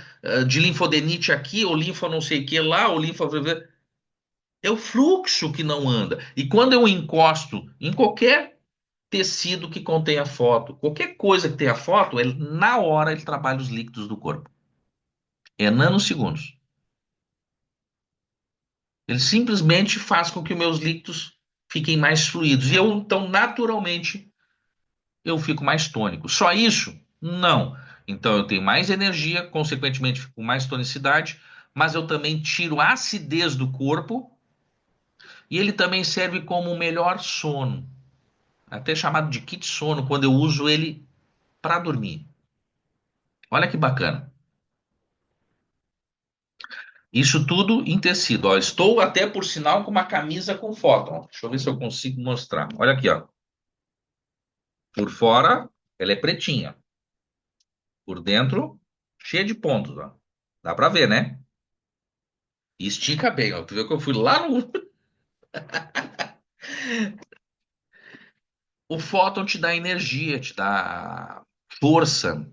de linfodenite aqui, ou linfa não sei o que lá, ou linfa. É o fluxo que não anda. E quando eu encosto em qualquer tecido que contenha foto, qualquer coisa que tenha foto, ele, na hora ele trabalha os líquidos do corpo. É nanosegundos. Ele simplesmente faz com que os meus líquidos fiquem mais fluidos. E eu, então, naturalmente, eu fico mais tônico. Só isso? Não. Então, eu tenho mais energia, consequentemente, fico com mais tonicidade, mas eu também tiro a acidez do corpo e ele também serve como o melhor sono, até chamado de kit sono, quando eu uso ele para dormir. Olha que bacana. Isso tudo em tecido. Ó. Estou até, por sinal, com uma camisa com foto. Ó. Deixa eu ver se eu consigo mostrar. Olha aqui, ó. Por fora, ela é pretinha. Por dentro, cheia de pontos, ó. Dá pra ver, né? E estica bem, ó. Tu viu que eu fui lá no. O fóton te dá energia, te dá força,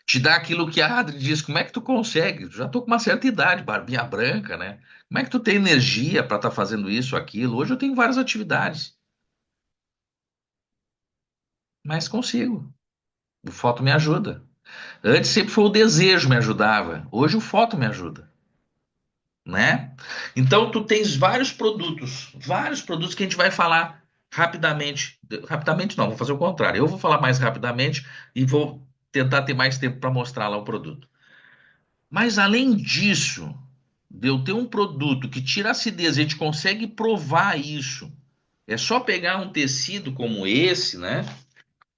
te dá aquilo que a Adri diz. Como é que tu consegue? Já tô com uma certa idade, barbinha branca, né? Como é que tu tem energia pra estar fazendo isso, aquilo? Hoje eu tenho várias atividades, mas consigo. O fóton me ajuda. Antes sempre foi o desejo me ajudava. Hoje o foto me ajuda, né? Então tu tens vários produtos que a gente vai falar rapidamente. Rapidamente não, vou fazer o contrário. Eu vou falar mais rapidamente e vou tentar ter mais tempo para mostrar lá o produto. Mas além disso, de eu ter um produto que tira a acidez, a gente consegue provar isso. É só pegar um tecido como esse, né?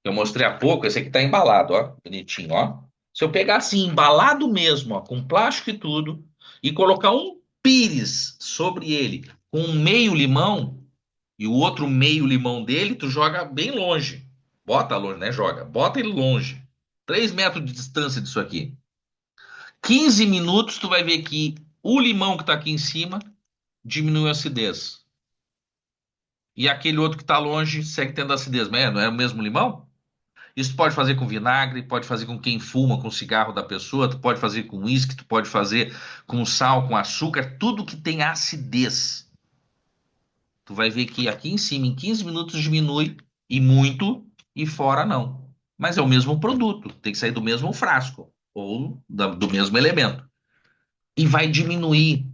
Que eu mostrei há pouco, esse aqui tá embalado, ó, bonitinho, ó. Se eu pegar assim, embalado mesmo, ó, com plástico e tudo, e colocar um pires sobre ele com um meio limão e o outro meio limão dele, tu joga bem longe. Bota longe, né? Joga. Bota ele longe. 3 metros de distância disso aqui. 15 minutos, tu vai ver que o limão que tá aqui em cima diminui a acidez. E aquele outro que tá longe segue tendo acidez. Mas não é o mesmo limão? Isso tu pode fazer com vinagre, pode fazer com quem fuma, com o cigarro da pessoa, tu pode fazer com uísque, tu pode fazer com sal, com açúcar, tudo que tem acidez. Tu vai ver que aqui em cima, em 15 minutos, diminui e muito, e fora não. Mas é o mesmo produto, tem que sair do mesmo frasco ou do mesmo elemento. E vai diminuir.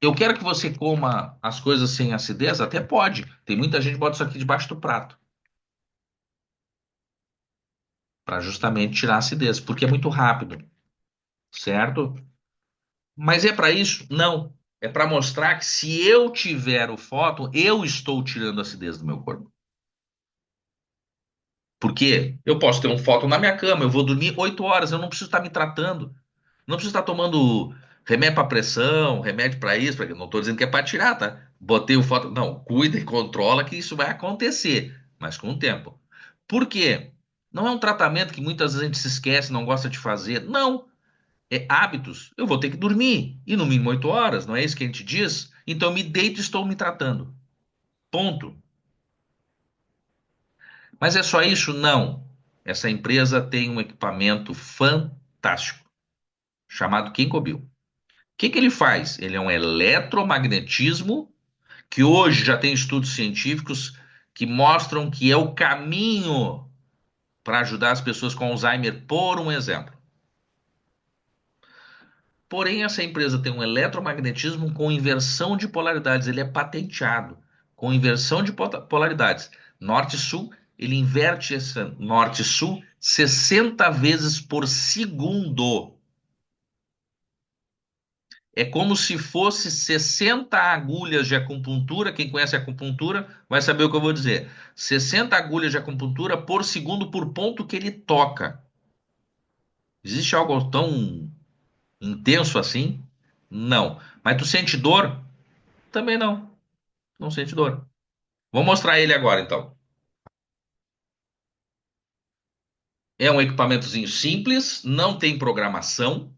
Eu quero que você coma as coisas sem acidez? Até pode. Tem muita gente que bota isso aqui debaixo do prato, para justamente tirar a acidez, porque é muito rápido, certo? Mas é para isso? Não. É para mostrar que se eu tiver o fóton, eu estou tirando a acidez do meu corpo. Por quê? Eu posso ter um fóton na minha cama, eu vou dormir 8 horas, eu não preciso estar me tratando. Não preciso estar tomando remédio para pressão, remédio para isso, pra... não estou dizendo que é para tirar, tá? Botei o fóton. Não, cuida e controla que isso vai acontecer, mas com o tempo. Por quê? Não é um tratamento que muitas vezes a gente se esquece, não gosta de fazer. Não. É hábitos. Eu vou ter que dormir, e no mínimo 8 horas, não é isso que a gente diz? Então eu me deito e estou me tratando. Ponto. Mas é só isso? Não. Essa empresa tem um equipamento fantástico, chamado Kenkobil. O que que ele faz? Ele é um eletromagnetismo que hoje já tem estudos científicos que mostram que é o caminho para ajudar as pessoas com Alzheimer, por um exemplo. Porém, essa empresa tem um eletromagnetismo com inversão de polaridades. Ele é patenteado com inversão de polaridades. Norte-sul, ele inverte esse norte-sul 60 vezes por segundo. É como se fosse 60 agulhas de acupuntura. Quem conhece acupuntura vai saber o que eu vou dizer. 60 agulhas de acupuntura por segundo por ponto que ele toca. Existe algo tão intenso assim? Não. Mas tu sente dor? Também não. Não sente dor. Vou mostrar ele agora, então. É um equipamentozinho simples, não tem programação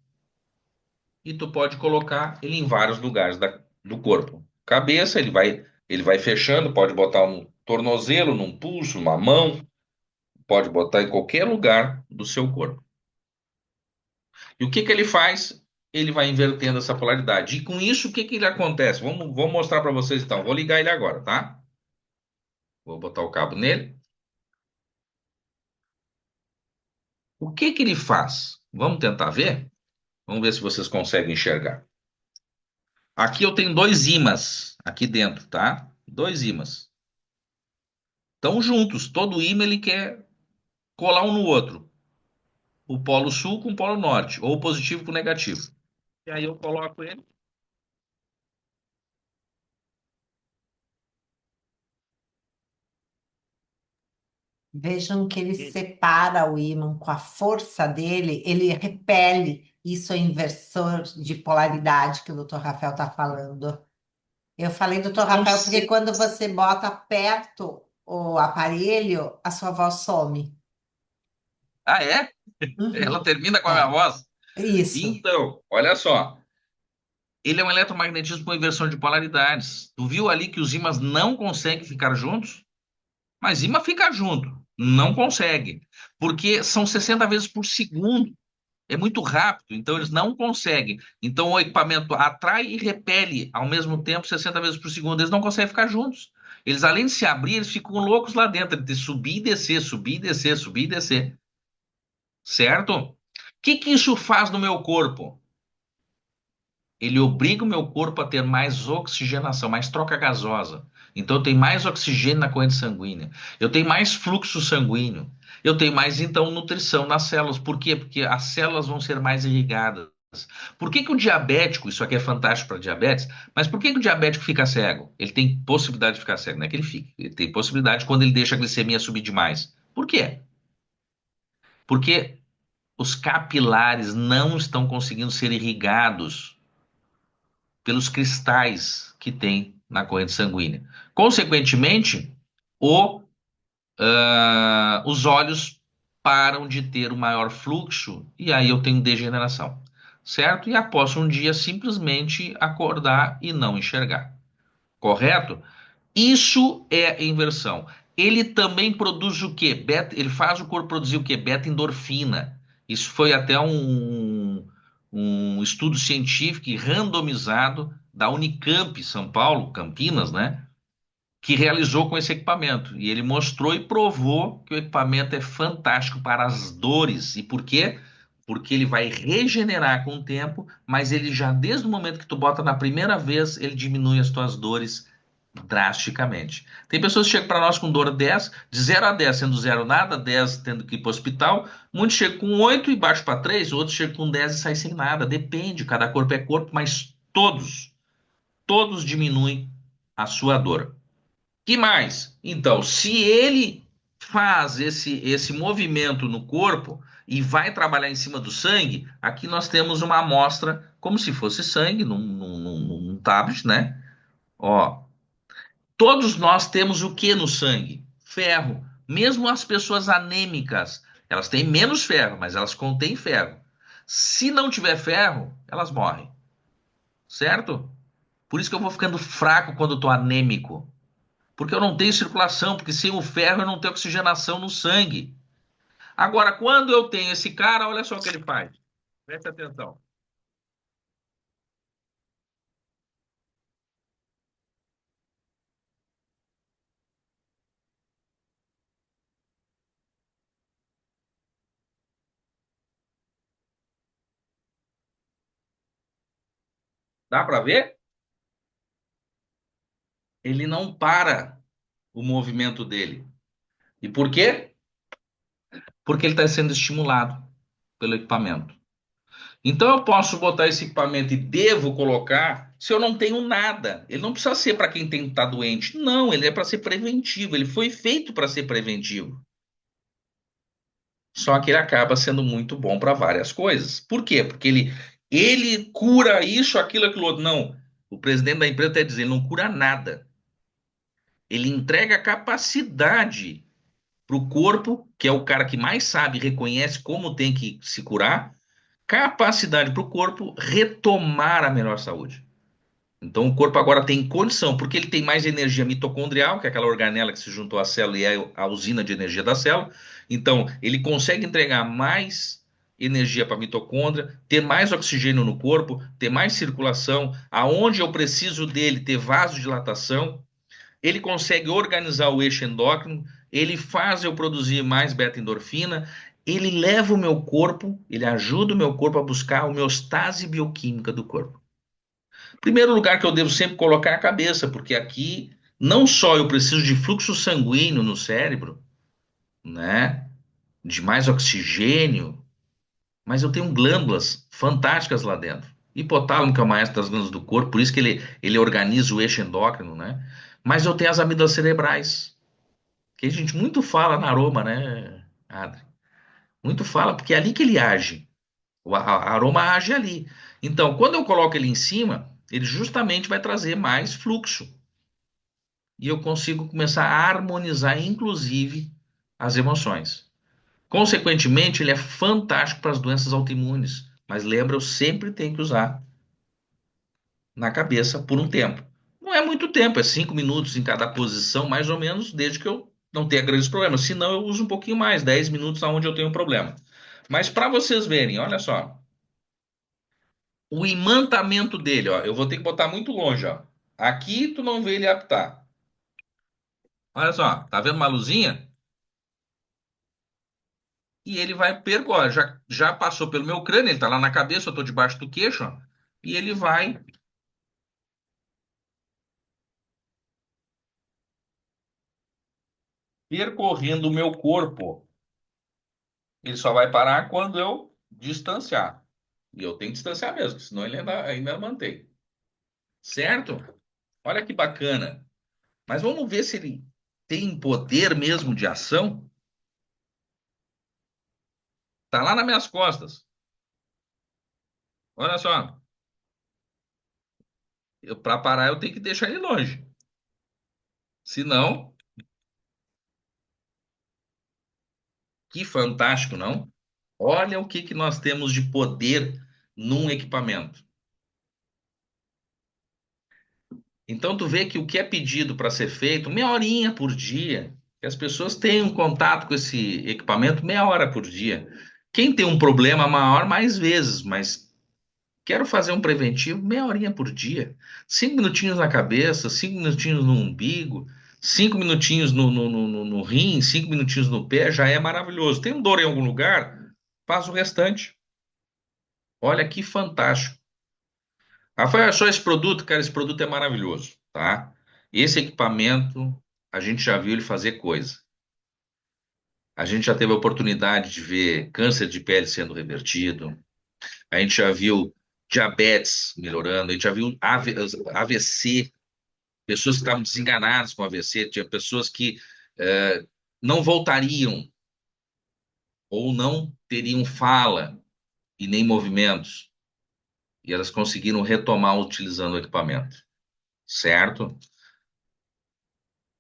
e tu pode colocar ele em vários lugares do corpo. Cabeça, ele vai fechando, pode botar um tornozelo, num pulso, numa mão, pode botar em qualquer lugar do seu corpo. E o que que ele faz? ele vai invertendo essa polaridade. E com isso, o que que ele acontece? Vou mostrar para vocês então. Vou ligar ele agora, tá? Vou botar o cabo nele. O que que ele faz? Vamos tentar ver? Vamos ver se vocês conseguem enxergar. Aqui eu tenho dois ímãs aqui dentro, tá? Dois ímãs. Estão juntos. Todo ímã ele quer colar um no outro. O polo sul com o polo norte, ou o positivo com o negativo. E aí eu coloco ele. Vejam que ele separa o ímã com a força dele, ele repele. Isso é inversor de polaridade que o doutor Rafael está falando. Eu falei doutor Rafael porque Conce- quando você bota perto o aparelho, a sua voz some. Ah, é? Ela Uhum. termina com a minha É, voz. isso. Então, olha só. Ele é um eletromagnetismo com inversão de polaridades. Tu viu ali que os ímãs não conseguem ficar juntos? Mas ímã fica junto. Não consegue. Porque são 60 vezes por segundo. É muito rápido, então eles não conseguem. Então o equipamento atrai e repele ao mesmo tempo 60 vezes por segundo. Eles não conseguem ficar juntos. Eles, além de se abrir, eles ficam loucos lá dentro, de subir e descer, subir e descer, subir e descer. Certo? O que que isso faz no meu corpo? Ele obriga o meu corpo a ter mais oxigenação, mais troca gasosa. Então eu tenho mais oxigênio na corrente sanguínea. Eu tenho mais fluxo sanguíneo. Eu tenho mais, então, nutrição nas células. Por quê? Porque as células vão ser mais irrigadas. Por que que o diabético, isso aqui é fantástico para diabetes, mas por que que o diabético fica cego? Ele tem possibilidade de ficar cego, não é que ele fique. Ele tem possibilidade quando ele deixa a glicemia subir demais. Por quê? Porque os capilares não estão conseguindo ser irrigados pelos cristais que tem na corrente sanguínea. Consequentemente, os olhos param de ter o maior fluxo e aí eu tenho degeneração, certo? E após um dia simplesmente acordar e não enxergar, correto? Isso é inversão. Ele também produz o quê? Ele faz o corpo produzir o quê? Beta-endorfina. Isso foi até um estudo científico e randomizado da Unicamp, São Paulo, Campinas, né? Que realizou com esse equipamento. E ele mostrou e provou que o equipamento é fantástico para as dores. E por quê? Porque ele vai regenerar com o tempo, mas ele já, desde o momento que tu bota na primeira vez, ele diminui as tuas dores drasticamente. Tem pessoas que chegam para nós com dor 10, de 0 a 10, sendo 0 nada, 10 tendo que ir para o hospital. Muitos chegam com 8 e baixo para 3, outros chegam com 10 e saem sem nada. Depende, cada corpo é corpo, mas todos diminuem a sua dor. Que mais? Então, se ele faz esse movimento no corpo e vai trabalhar em cima do sangue, aqui nós temos uma amostra como se fosse sangue num tablet, né? Ó, todos nós temos o que no sangue? Ferro. Mesmo as pessoas anêmicas, elas têm menos ferro, mas elas contêm ferro. Se não tiver ferro, elas morrem, certo? Por isso que eu vou ficando fraco quando eu tô anêmico. Porque eu não tenho circulação, porque sem o ferro eu não tenho oxigenação no sangue. Agora, quando eu tenho esse cara, olha só o que ele faz. Preste atenção. Dá para ver? Ele não para o movimento dele. E por quê? Porque ele está sendo estimulado pelo equipamento. Então eu posso botar esse equipamento e devo colocar se eu não tenho nada. Ele não precisa ser para quem tem tá doente. Não, ele é para ser preventivo. Ele foi feito para ser preventivo. Só que ele acaba sendo muito bom para várias coisas. Por quê? Porque ele cura isso, aquilo, aquilo outro. Não. O presidente da empresa está dizendo, ele não cura nada. Ele entrega capacidade para o corpo, que é o cara que mais sabe, reconhece como tem que se curar, capacidade para o corpo retomar a melhor saúde. Então o corpo agora tem condição, porque ele tem mais energia mitocondrial, que é aquela organela que se juntou à célula e é a usina de energia da célula. Então ele consegue entregar mais. energia para a mitocôndria, ter mais oxigênio no corpo, ter mais circulação, aonde eu preciso dele ter vasodilatação, ele consegue organizar o eixo endócrino, ele faz eu produzir mais beta-endorfina, ele leva o meu corpo, ele ajuda o meu corpo a buscar a homeostase bioquímica do corpo. Primeiro lugar que eu devo sempre colocar é a cabeça, porque aqui não só eu preciso de fluxo sanguíneo no cérebro, né, de mais oxigênio, mas eu tenho glândulas fantásticas lá dentro. Hipotálamo, que é o maestro das glândulas do corpo, por isso que ele organiza o eixo endócrino, né? Mas eu tenho as amígdalas cerebrais, que a gente muito fala na aroma, né, Adri? Muito fala, porque é ali que ele age. A aroma age ali. Então, quando eu coloco ele em cima, ele justamente vai trazer mais fluxo. E eu consigo começar a harmonizar, inclusive, as emoções. Consequentemente, ele é fantástico para as doenças autoimunes. Mas lembra, eu sempre tenho que usar na cabeça por um tempo. Não é muito tempo, é 5 minutos em cada posição, mais ou menos, desde que eu não tenha grandes problemas. Se não, eu uso um pouquinho mais, 10 minutos aonde eu tenho problema. Mas para vocês verem, olha só, o imantamento dele, ó, eu vou ter que botar muito longe, ó. Aqui tu não vê ele apitar. Olha só, tá vendo uma luzinha? E ele vai percorrer, já passou pelo meu crânio, ele tá lá na cabeça, eu tô debaixo do queixo, ó, e ele vai percorrendo o meu corpo. Ele só vai parar quando eu distanciar. E eu tenho que distanciar mesmo, senão ele ainda mantém. Certo? Olha que bacana. Mas vamos ver se ele tem poder mesmo de ação. Tá lá nas minhas costas. Olha só. Para parar, eu tenho que deixar ele longe. Senão, que fantástico, não? Olha o que que nós temos de poder num equipamento. Então tu vê que o que é pedido para ser feito, meia horinha por dia, que as pessoas tenham contato com esse equipamento meia hora por dia. Quem tem um problema maior, mais vezes, mas quero fazer um preventivo, meia horinha por dia. 5 minutinhos na cabeça, 5 minutinhos no umbigo, 5 minutinhos no rim, 5 minutinhos no pé, já é maravilhoso. Tem dor em algum lugar? Faz o restante. Olha que fantástico. Rafael, achou esse produto? Cara, esse produto é maravilhoso, tá? Esse equipamento, a gente já viu ele fazer coisa. A gente já teve a oportunidade de ver câncer de pele sendo revertido, a gente já viu diabetes melhorando, a gente já viu AVC, pessoas que estavam desenganadas com AVC, tinha pessoas que não voltariam ou não teriam fala e nem movimentos, e elas conseguiram retomar utilizando o equipamento, certo?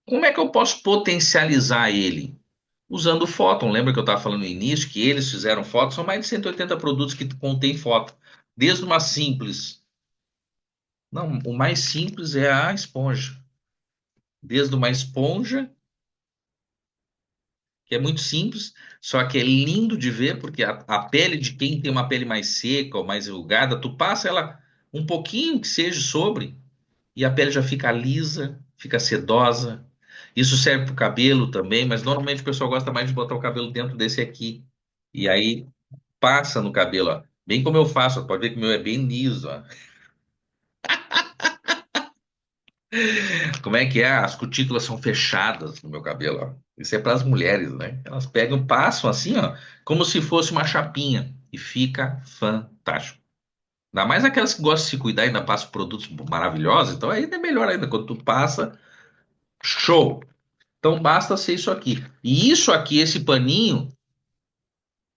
Como é que eu posso potencializar ele? Usando fóton. Lembra que eu estava falando no início que eles fizeram foto? São mais de 180 produtos que contêm foto. Desde uma simples. Não, o mais simples é a esponja. Desde uma esponja, que é muito simples, só que é lindo de ver, porque a pele de quem tem uma pele mais seca ou mais enrugada, tu passa ela um pouquinho que seja sobre, e a pele já fica lisa, fica sedosa. Isso serve para o cabelo também, mas normalmente o pessoal gosta mais de botar o cabelo dentro desse aqui. E aí passa no cabelo, ó. Bem como eu faço, ó. Pode ver que o meu é bem liso, ó. Como é que é? As cutículas são fechadas no meu cabelo, ó. Isso é para as mulheres, né? Elas pegam, passam assim, ó, como se fosse uma chapinha e fica fantástico. Ainda mais aquelas que gostam de se cuidar e ainda passam produtos maravilhosos, então aí é melhor ainda. Quando tu passa, show! Então basta ser isso aqui. E isso aqui, esse paninho,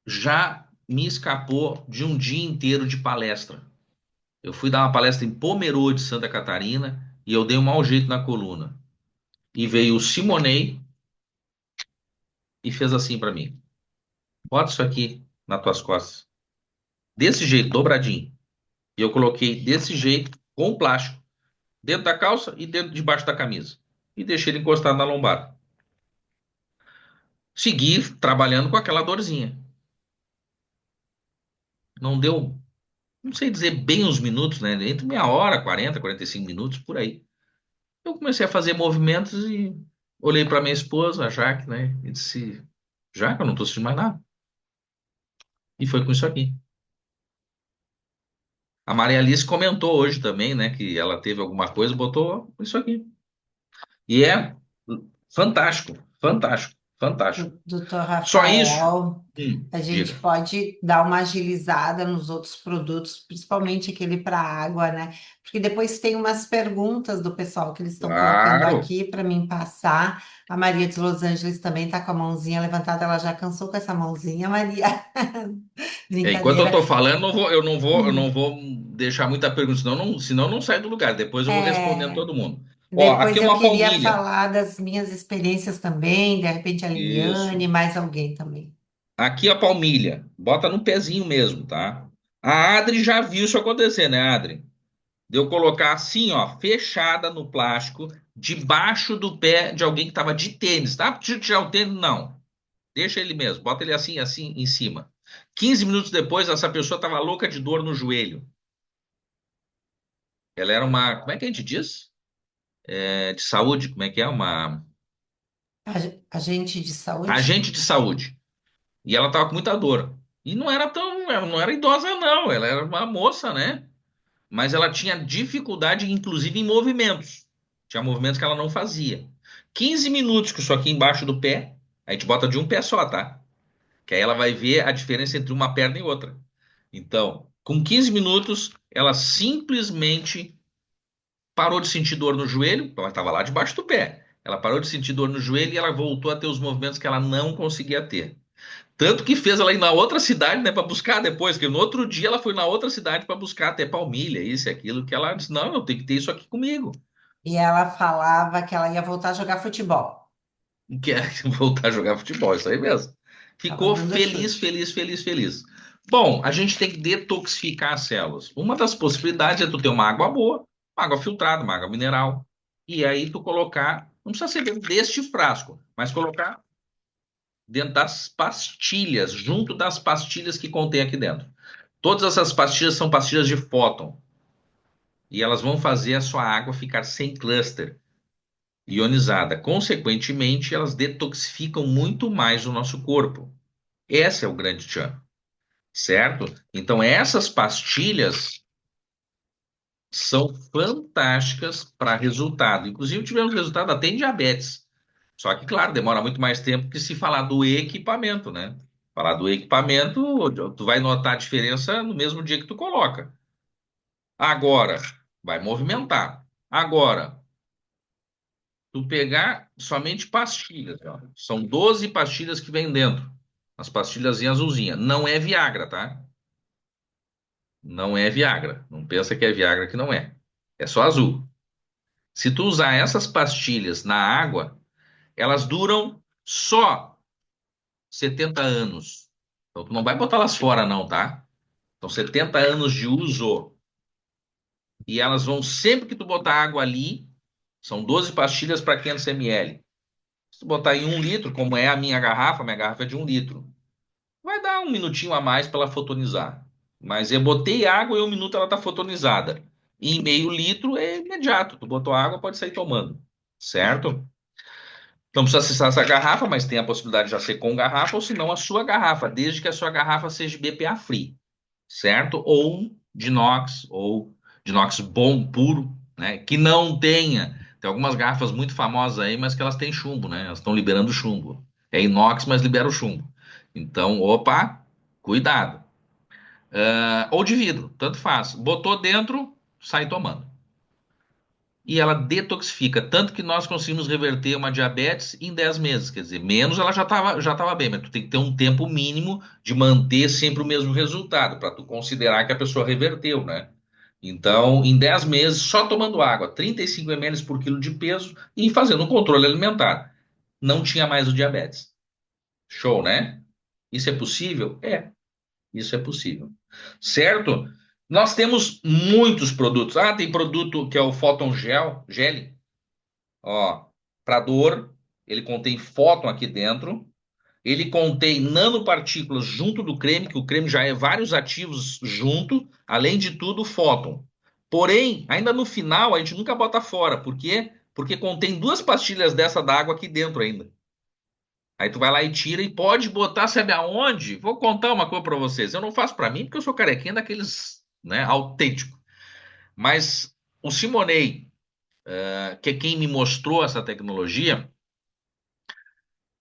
já me escapou de um dia inteiro de palestra. Eu fui dar uma palestra em Pomerode, Santa Catarina, e eu dei um mau jeito na coluna. E veio o Simonei e fez assim para mim: bota isso aqui nas tuas costas. Desse jeito, dobradinho. E eu coloquei desse jeito, com plástico, dentro da calça e dentro debaixo da camisa. E deixei ele encostado na lombada. Segui trabalhando com aquela dorzinha. Não deu, não sei dizer bem os minutos, né? Entre meia hora, 40, 45 minutos, por aí. Eu comecei a fazer movimentos e olhei para minha esposa, a Jaque, né? E disse, Jaque, eu não tô sentindo mais nada. E foi com isso aqui. A Maria Alice comentou hoje também, né? Que ela teve alguma coisa, botou isso aqui. E é fantástico, fantástico, fantástico. Doutor Só isso? Rafael, a gente Diga. pode dar uma agilizada nos outros produtos, principalmente aquele para água, né? Porque depois tem umas perguntas do pessoal que eles estão colocando Claro. aqui para mim passar. A Maria de Los Angeles também está com a mãozinha levantada, ela já cansou com essa mãozinha, Maria. Enquanto eu Brincadeira. tô falando, eu não Hum. vou deixar muita pergunta, senão eu não saio do lugar. Depois eu vou respondendo É, todo mundo. Ó, aqui depois eu uma queria palmilha. falar das minhas experiências também, de repente a Isso. Liliane, mais alguém também. Aqui a palmilha. Bota no pezinho mesmo, tá? A Adri já viu isso acontecer, né, Adri? De eu colocar assim, ó, fechada no plástico, debaixo do pé de alguém que tava de tênis, tá? Precisa tirar o tênis? Não. Deixa ele mesmo. Bota ele assim, assim, em cima. 15 minutos depois, essa pessoa tava louca de dor no joelho. Ela era uma, como é que a gente diz? É, de saúde, como é que é? Uma Agente de saúde? agente de saúde. E ela tava com muita dor. E não era tão, ela não era idosa, não. Ela era uma moça, né? Mas ela tinha dificuldade, inclusive, em movimentos. Tinha movimentos que ela não fazia. 15 minutos com isso aqui embaixo do pé. A gente bota de um pé só, tá? Que aí ela vai ver a diferença entre uma perna e outra. Então, com 15 minutos, ela simplesmente parou de sentir dor no joelho, ela estava lá debaixo do pé. Ela parou de sentir dor no joelho e ela voltou a ter os movimentos que ela não conseguia ter. Tanto que fez ela ir na outra cidade, né, para buscar depois, que no outro dia ela foi na outra cidade para buscar até palmilha, isso e aquilo, que ela disse: Não, eu tenho que ter isso aqui comigo. E ela falava que ela ia voltar a jogar futebol. Quer voltar a jogar futebol, isso aí mesmo. Tava Ficou dando feliz, chute. feliz, feliz, feliz. Bom, a gente tem que detoxificar as células. Uma das possibilidades é tu ter uma água boa, uma água filtrada, uma água mineral. E aí tu colocar, não precisa ser dentro deste frasco, mas colocar dentro das pastilhas, junto das pastilhas que contém aqui dentro. Todas essas pastilhas são pastilhas de fóton. E elas vão fazer a sua água ficar sem cluster, ionizada. Consequentemente, elas detoxificam muito mais o nosso corpo. Esse é o grande tchan, certo? Então, essas pastilhas são fantásticas para resultado. Inclusive, tivemos resultado até em diabetes. Só que, claro, demora muito mais tempo que se falar do equipamento, né? Falar do equipamento, tu vai notar a diferença no mesmo dia que tu coloca. Agora, vai movimentar. Agora, tu pegar somente pastilhas, ó. São 12 pastilhas que vem dentro. As pastilhas em azulzinha. Não é Viagra, tá? Não é Viagra. Não pensa que é Viagra que não é. É só azul. Se tu usar essas pastilhas na água, elas duram só 70 anos. Então tu não vai botar elas fora não, tá? São 70 anos de uso. E elas vão sempre que tu botar água ali, são 12 pastilhas para 500 ml. Se tu botar em 1 litro, como é a minha garrafa é de 1 litro. Vai dar um minutinho a mais para ela fotonizar. Mas eu botei água e 1 minuto ela está fotonizada. E em meio litro é imediato. Tu botou água, pode sair tomando. Certo? Não precisa acessar essa garrafa, mas tem a possibilidade de já ser com garrafa ou se não a sua garrafa, desde que a sua garrafa seja BPA free, certo? Ou de inox bom, puro, né? Que não tenha. Tem algumas garrafas muito famosas aí, mas que elas têm chumbo, né? Elas estão liberando chumbo. É inox, mas libera o chumbo. Então, opa, cuidado. Ou de vidro, tanto faz. Botou dentro, sai tomando. E ela detoxifica, tanto que nós conseguimos reverter uma diabetes em 10 meses. Quer dizer, menos ela já tava bem, mas tu tem que ter um tempo mínimo de manter sempre o mesmo resultado, para tu considerar que a pessoa reverteu, né? Então, em 10 meses, só tomando água, 35 ml por quilo de peso e fazendo um controle alimentar. Não tinha mais o diabetes. Show, né? Isso é possível? É. Isso é possível. Certo? Nós temos muitos produtos. Ah, tem produto que é o Photon Gel. Ó, para dor, ele contém fóton aqui dentro. ele contém nanopartículas junto do creme, que o creme já é vários ativos junto, além de tudo, fóton. Porém, ainda no final, a gente nunca bota fora. Por quê? Porque contém duas pastilhas dessa d'água aqui dentro ainda. Aí tu vai lá e tira e pode botar, sabe aonde? Vou contar uma coisa para vocês. Eu não faço para mim porque eu sou carequinha daqueles, né, autêntico. Mas o Simonei, que é quem me mostrou essa tecnologia,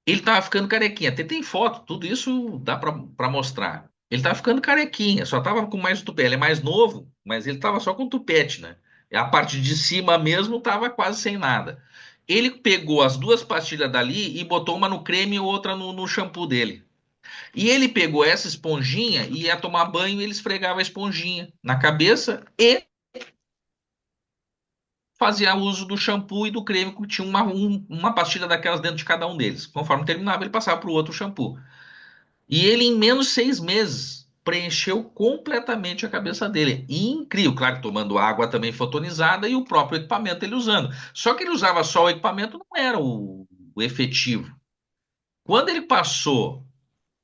ele tava ficando carequinha. Até tem foto, tudo isso dá para mostrar. Ele tava ficando carequinha, só tava com mais tupete. Ele é mais novo, mas ele tava só com tupete, né? A parte de cima mesmo tava quase sem nada. Ele pegou as duas pastilhas dali e botou uma no creme e outra no shampoo dele. E ele pegou essa esponjinha e ia tomar banho e ele esfregava a esponjinha na cabeça e fazia uso do shampoo e do creme, que tinha uma pastilha daquelas dentro de cada um deles. Conforme terminava, ele passava para o outro shampoo. E ele, em menos de 6 meses, preencheu completamente a cabeça dele. E incrível, claro, tomando água também fotonizada e o próprio equipamento ele usando. Só que ele usava só o equipamento, não era o efetivo. Quando ele passou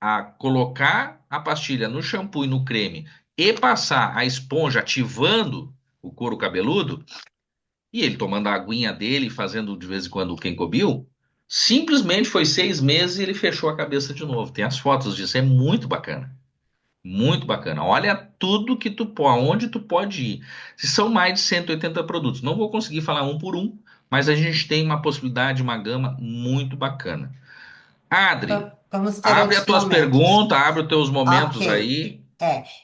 a colocar a pastilha no shampoo e no creme e passar a esponja ativando o couro cabeludo, e ele tomando a aguinha dele, fazendo de vez em quando o Kenkobil, simplesmente foi 6 meses e ele fechou a cabeça de novo. Tem as fotos disso, é muito bacana. Muito bacana. Olha tudo que tu pode, aonde tu pode ir. Se são mais de 180 produtos. Não vou conseguir falar um por um, mas a gente tem uma possibilidade, uma gama muito bacana. Adri, Vamos ter abre as outros tuas momentos. perguntas, abre os teus momentos Ok. aí.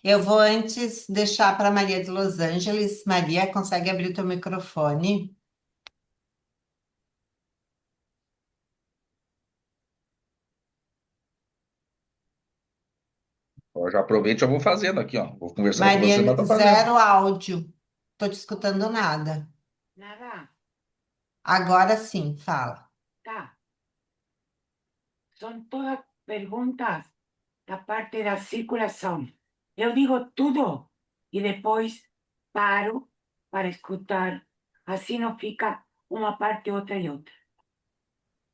Eu vou antes deixar para Maria de Los Angeles. Maria, consegue abrir o teu microfone? Eu já aproveito e já vou fazendo aqui, ó. Vou conversando com você, mas Maria, tô fazendo. zero áudio. Tô te escutando nada. Nada, Agora sim, fala. está. Son todas preguntas da parte da circulação. Eu digo tudo e depois paro para escutar. Assim não fica uma parte, outra e outra.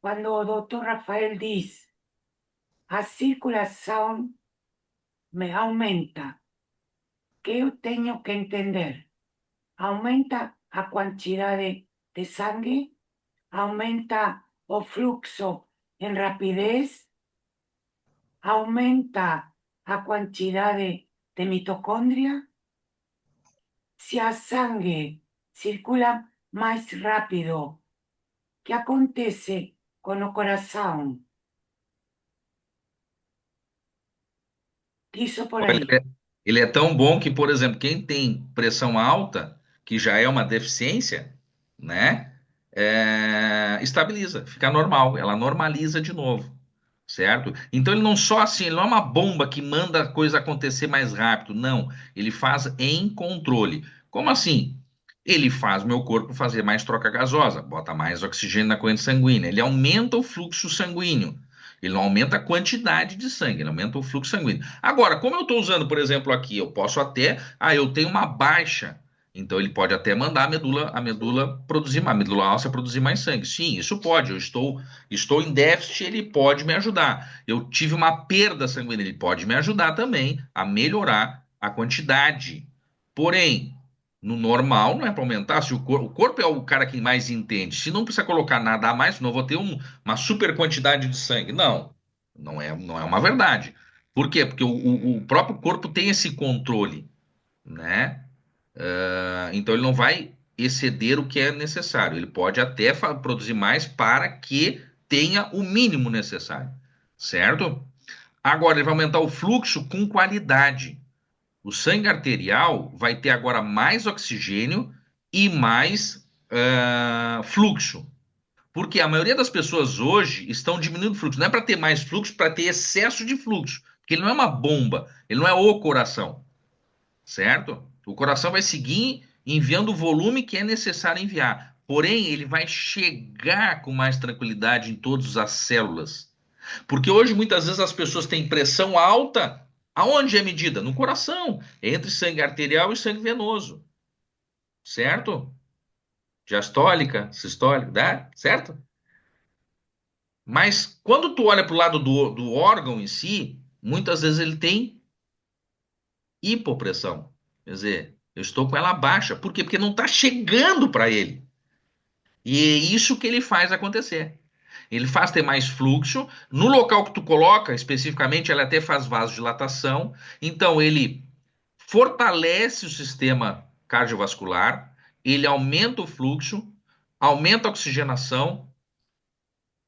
Quando o doutor Rafael diz a circulação me aumenta, que eu tenho que entender? Aumenta a quantidade de sangue? Aumenta o fluxo em rapidez? Aumenta a quantidade de mitocôndria? Se a sangue circula mais rápido, o que acontece com o coração? Isso por Olha, aí. ele é tão bom que, por exemplo, quem tem pressão alta, que já é uma deficiência, né? Estabiliza, fica normal, ela normaliza de novo, certo? Então ele não só assim, ele não é uma bomba que manda a coisa acontecer mais rápido, não. Ele faz em controle. Como assim? Ele faz meu corpo fazer mais troca gasosa, bota mais oxigênio na corrente sanguínea, ele aumenta o fluxo sanguíneo. Ele não aumenta a quantidade de sangue, ele aumenta o fluxo sanguíneo. Agora, como eu estou usando, por exemplo, aqui, eu posso até, eu tenho uma baixa, então ele pode até mandar a medula produzir, a medula óssea produzir mais sangue. Sim, isso pode. Eu estou em déficit, ele pode me ajudar. Eu tive uma perda sanguínea, ele pode me ajudar também a melhorar a quantidade. Porém, no normal não é para aumentar. Se o corpo é o cara que mais entende. Se não precisa colocar nada a mais, não vou ter uma super quantidade de sangue. Não, não é uma verdade. Por quê? Porque o próprio corpo tem esse controle, né? Então ele não vai exceder o que é necessário. Ele pode até produzir mais para que tenha o mínimo necessário, certo? Agora ele vai aumentar o fluxo com qualidade. O sangue arterial vai ter agora mais oxigênio e mais fluxo. Porque a maioria das pessoas hoje estão diminuindo o fluxo. Não é para ter mais fluxo, para ter excesso de fluxo. Porque ele não é uma bomba, ele não é o coração, certo? O coração vai seguir enviando o volume que é necessário enviar. Porém, ele vai chegar com mais tranquilidade em todas as células. Porque hoje muitas vezes as pessoas têm pressão alta. Aonde é medida? No coração, entre sangue arterial e sangue venoso, certo? Diastólica, sistólica, dá? Certo? Mas quando tu olha para o lado do órgão em si, muitas vezes ele tem hipopressão. Quer dizer, eu estou com ela baixa. Por quê? Porque não está chegando para ele. E é isso que ele faz acontecer. Ele faz ter mais fluxo. No local que tu coloca, especificamente, ele até faz vasodilatação. Então, ele fortalece o sistema cardiovascular, ele aumenta o fluxo, aumenta a oxigenação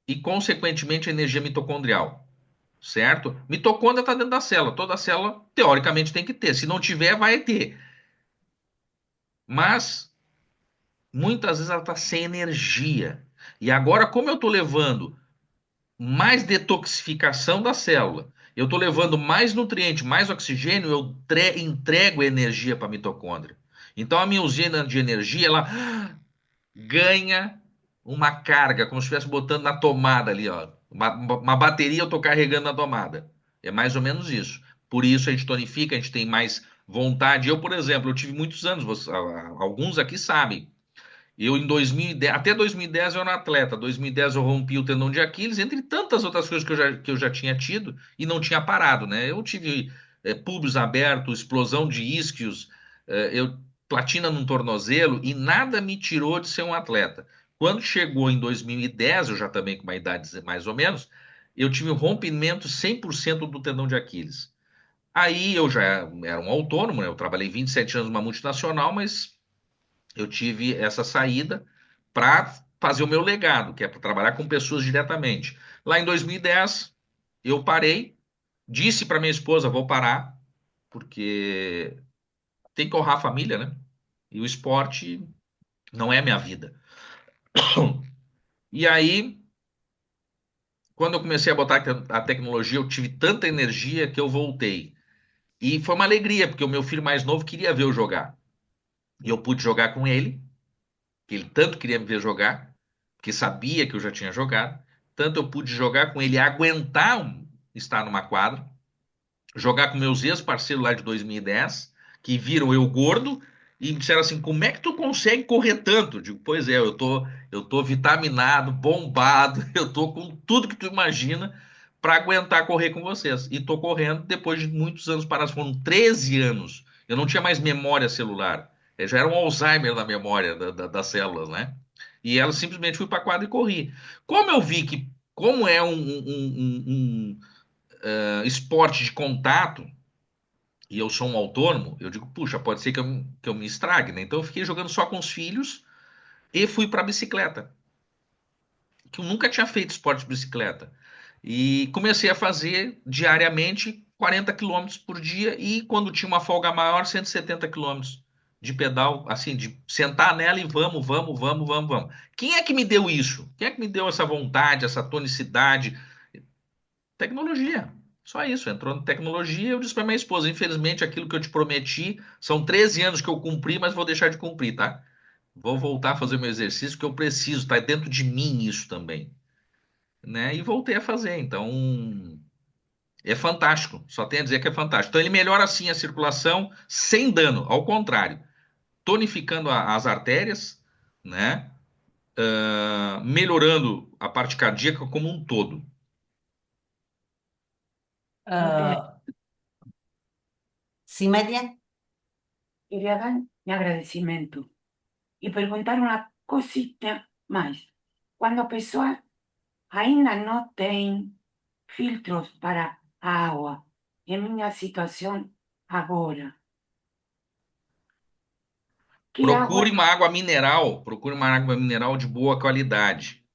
e, consequentemente, a energia mitocondrial. Certo? Mitocôndria está dentro da célula. Toda célula, teoricamente, tem que ter. Se não tiver, vai ter. Mas, muitas vezes, ela está sem energia. E agora, como eu estou levando mais detoxificação da célula, eu estou levando mais nutriente, mais oxigênio, eu entrego energia para a mitocôndria. Então, a minha usina de energia, ela ganha uma carga, como se estivesse botando na tomada ali, ó. Uma bateria eu estou carregando na tomada. É mais ou menos isso. Por isso a gente tonifica, a gente tem mais vontade. Eu, por exemplo, eu tive muitos anos, alguns aqui sabem. Eu em 2010, até 2010 eu era um atleta. 2010 eu rompi o tendão de Aquiles, entre tantas outras coisas que eu já tinha tido e não tinha parado, né? Eu tive públios abertos, explosão de isquios, eu platina num tornozelo e nada me tirou de ser um atleta. Quando chegou em 2010, eu já também com uma idade mais ou menos, eu tive um rompimento 100% do tendão de Aquiles. Aí eu já era um autônomo, né? Eu trabalhei 27 anos numa multinacional, mas eu tive essa saída para fazer o meu legado, que é para trabalhar com pessoas diretamente. Lá em 2010, eu parei, disse para minha esposa: vou parar, porque tem que honrar a família, né? E o esporte não é minha vida. E aí, quando eu comecei a botar a tecnologia, eu tive tanta energia que eu voltei. E foi uma alegria, porque o meu filho mais novo queria ver eu jogar. E eu pude jogar com ele, que ele tanto queria me ver jogar, porque sabia que eu já tinha jogado. Tanto eu pude jogar com ele, aguentar estar numa quadra, jogar com meus ex-parceiros lá de 2010, que viram eu gordo e me disseram assim: como é que tu consegue correr tanto? Eu digo, pois é, eu tô vitaminado, bombado, eu tô com tudo que tu imagina para aguentar correr com vocês. E tô correndo depois de muitos anos parados, foram 13 anos. Eu não tinha mais memória celular. Já era um Alzheimer na memória das células, né? E ela simplesmente fui para a quadra e corri. Como eu vi que, como é um esporte de contato, e eu sou um autônomo, eu digo, puxa, pode ser que eu me estrague, né? Então eu fiquei jogando só com os filhos e fui para a bicicleta, que eu nunca tinha feito esporte de bicicleta. E comecei a fazer diariamente 40 quilômetros por dia e quando tinha uma folga maior, 170 quilômetros de pedal, assim, de sentar nela e vamos, vamos, vamos, vamos, vamos. Quem é que me deu isso? Quem é que me deu essa vontade, essa tonicidade? Tecnologia. Só isso. Entrou na tecnologia. Eu disse para minha esposa: infelizmente, aquilo que eu te prometi são 13 anos que eu cumpri, mas vou deixar de cumprir, tá? Vou voltar a fazer meu exercício, porque eu preciso, tá dentro de mim isso também, né? E voltei a fazer. Então, é fantástico. Só tenho a dizer que é fantástico. Então, ele melhora assim a circulação sem dano. Ao contrário, tonificando as artérias, né? Melhorando a parte cardíaca como um todo. No te Ah, sim, Maria? quería dar mi agradecimiento y preguntar una cosita más. Cuando pessoas ainda não têm filtros para a água, em minha situação agora, que Procure água uma água mineral, procure uma água mineral de boa qualidade.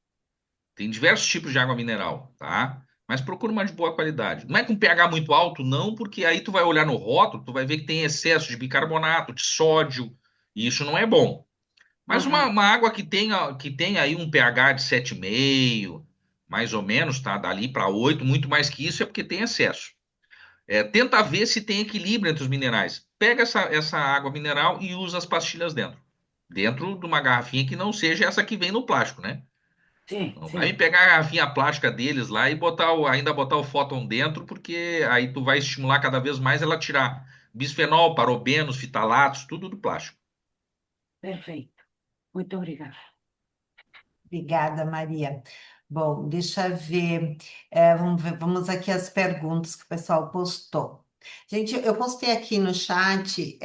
Tem diversos tipos de água mineral, tá? Mas procure uma de boa qualidade. Não é com pH muito alto, não, porque aí tu vai olhar no rótulo, tu vai ver que tem excesso de bicarbonato, de sódio, e isso não é bom. Mas uma, Ajá, uma água que tenha aí um pH de 7,5, mais ou menos, tá? Dali para 8, muito mais que isso é porque tem excesso. Tenta ver se tem equilíbrio entre os minerais. Pega essa água mineral e usa as pastilhas dentro. Dentro de uma garrafinha que não seja essa que vem no plástico, né? sim, Não vai me sim, pegar a garrafinha plástica deles lá e ainda botar o fóton dentro, porque aí tu vai estimular cada vez mais ela a tirar bisfenol, parobenos, fitalatos, tudo do plástico. perfeito. Muito obrigada. Obrigada, Maria. Bom, deixa eu ver. Vamos aqui as perguntas que o pessoal postou. Gente, eu postei aqui no chat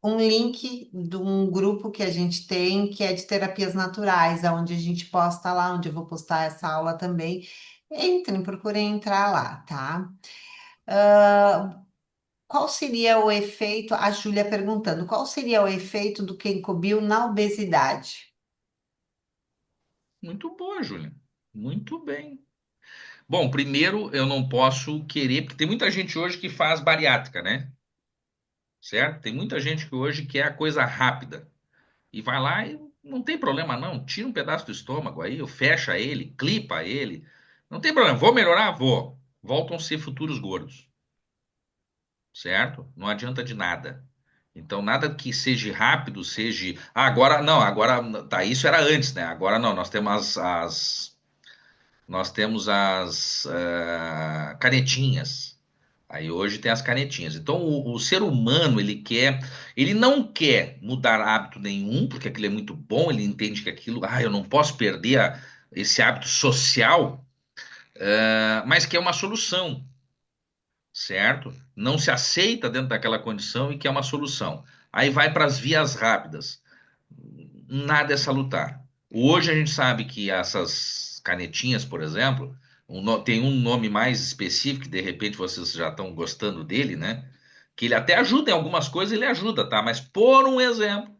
um link de um grupo que a gente tem, que é de terapias naturais, onde a gente posta lá, onde eu vou postar essa aula também. Entrem, procurem entrar lá, tá? Qual seria o efeito? A Júlia perguntando, qual seria o efeito do Kenkobil na obesidade? Muito boa, Júlia. Muito bem. Bom, primeiro eu não posso querer, porque tem muita gente hoje que faz bariátrica, né? Certo? Tem muita gente que hoje quer a coisa rápida. E vai lá e não tem problema não. Tira um pedaço do estômago aí, fecha ele, clipa ele. Não tem problema. Vou melhorar? Vou. Voltam a ser futuros gordos. Certo? Não adianta de nada. Então, nada que seja rápido, seja. Ah, agora não, agora. Tá, isso era antes, né? Agora não, nós temos as canetinhas. Aí hoje tem as canetinhas. Então o ser humano ele não quer mudar hábito nenhum, porque aquilo é muito bom, ele entende que aquilo, eu não posso perder esse hábito social, mas quer uma solução, certo? Não se aceita dentro daquela condição e quer uma solução. Aí vai para as vias rápidas. Nada é salutar. Hoje a gente sabe que essas canetinhas, por exemplo, tem um nome mais específico, que de repente vocês já estão gostando dele, né? Que ele até ajuda em algumas coisas, ele ajuda, tá? Mas por um exemplo,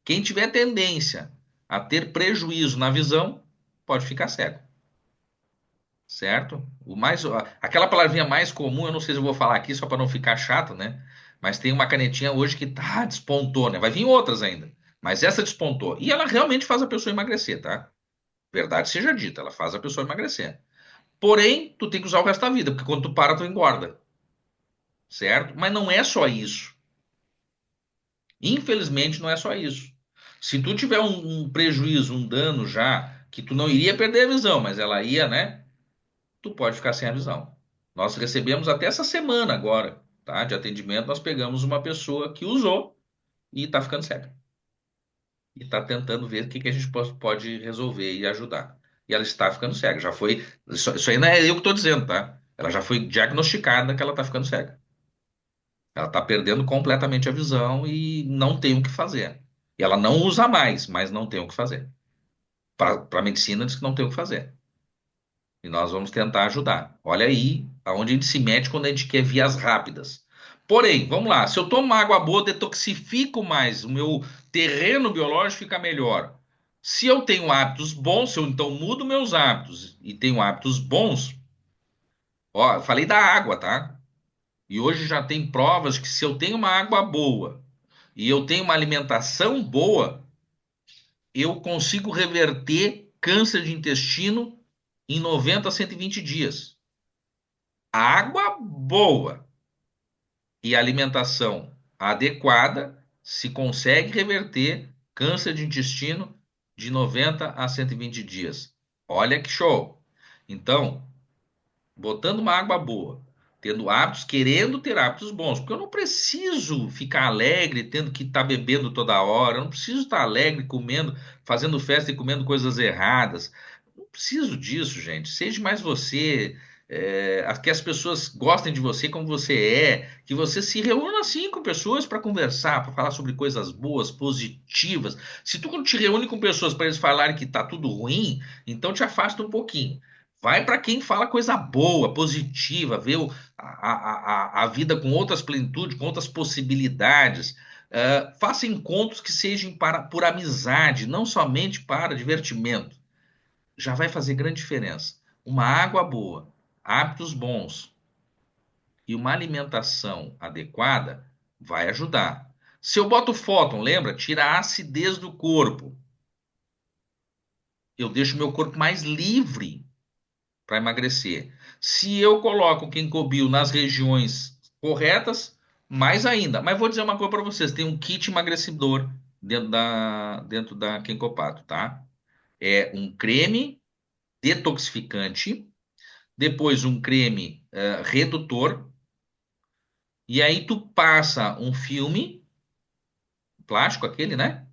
quem tiver tendência a ter prejuízo na visão, pode ficar cego, certo? Aquela palavrinha mais comum, eu não sei se eu vou falar aqui só para não ficar chato, né? Mas tem uma canetinha hoje que despontou, né? Vai vir outras ainda. Mas essa despontou. E ela realmente faz a pessoa emagrecer, tá? Verdade seja dita, ela faz a pessoa emagrecer. Porém, tu tem que usar o resto da vida, porque quando tu para, tu engorda, certo? Mas não é só isso. Infelizmente, não é só isso. Se tu tiver um prejuízo, um dano já, que tu não iria perder a visão, mas ela ia, né? Tu pode ficar sem a visão. Nós recebemos até essa semana agora, tá? De atendimento, nós pegamos uma pessoa que usou e está ficando cega. E está tentando ver o que a gente pode resolver e ajudar. E ela está ficando cega. Já foi. Isso aí não é eu que estou dizendo, tá? Ela já foi diagnosticada que ela está ficando cega. Ela está perdendo completamente a visão e não tem o que fazer. E ela não usa mais, mas não tem o que fazer. Para a medicina diz que não tem o que fazer. E nós vamos tentar ajudar. Olha aí aonde a gente se mete quando a gente quer vias rápidas. Porém, vamos lá, se eu tomo água boa, detoxifico mais, o meu terreno biológico fica melhor. Se eu tenho hábitos bons, se eu então mudo meus hábitos e tenho hábitos bons, ó, eu falei da água, tá? E hoje já tem provas que se eu tenho uma água boa e eu tenho uma alimentação boa, eu consigo reverter câncer de intestino em 90 a 120 dias. Água boa e alimentação adequada se consegue reverter câncer de intestino de 90 a 120 dias. Olha que show! Então, botando uma água boa, tendo hábitos, querendo ter hábitos bons, porque eu não preciso ficar alegre tendo que estar bebendo toda hora, eu não preciso estar alegre comendo, fazendo festa e comendo coisas erradas. Não preciso disso, gente. Seja mais você, que as pessoas gostem de você como você é, que você se reúna assim com pessoas para conversar, para falar sobre coisas boas, positivas. Se tu não te reúne com pessoas para eles falarem que tá tudo ruim, então te afasta um pouquinho. Vai para quem fala coisa boa, positiva, vê a vida com outras plenitudes, com outras possibilidades. Faça encontros que sejam por amizade, não somente para divertimento. Já vai fazer grande diferença. Uma água boa, hábitos bons e uma alimentação adequada vai ajudar. Se eu boto fóton, lembra? Tira a acidez do corpo. Eu deixo meu corpo mais livre para emagrecer. Se eu coloco o Kenkobil nas regiões corretas, mais ainda. Mas vou dizer uma coisa para vocês: tem um kit emagrecedor dentro da Kenkopato, tá? É um creme detoxificante, depois um creme redutor, e aí tu passa um filme, plástico aquele, né?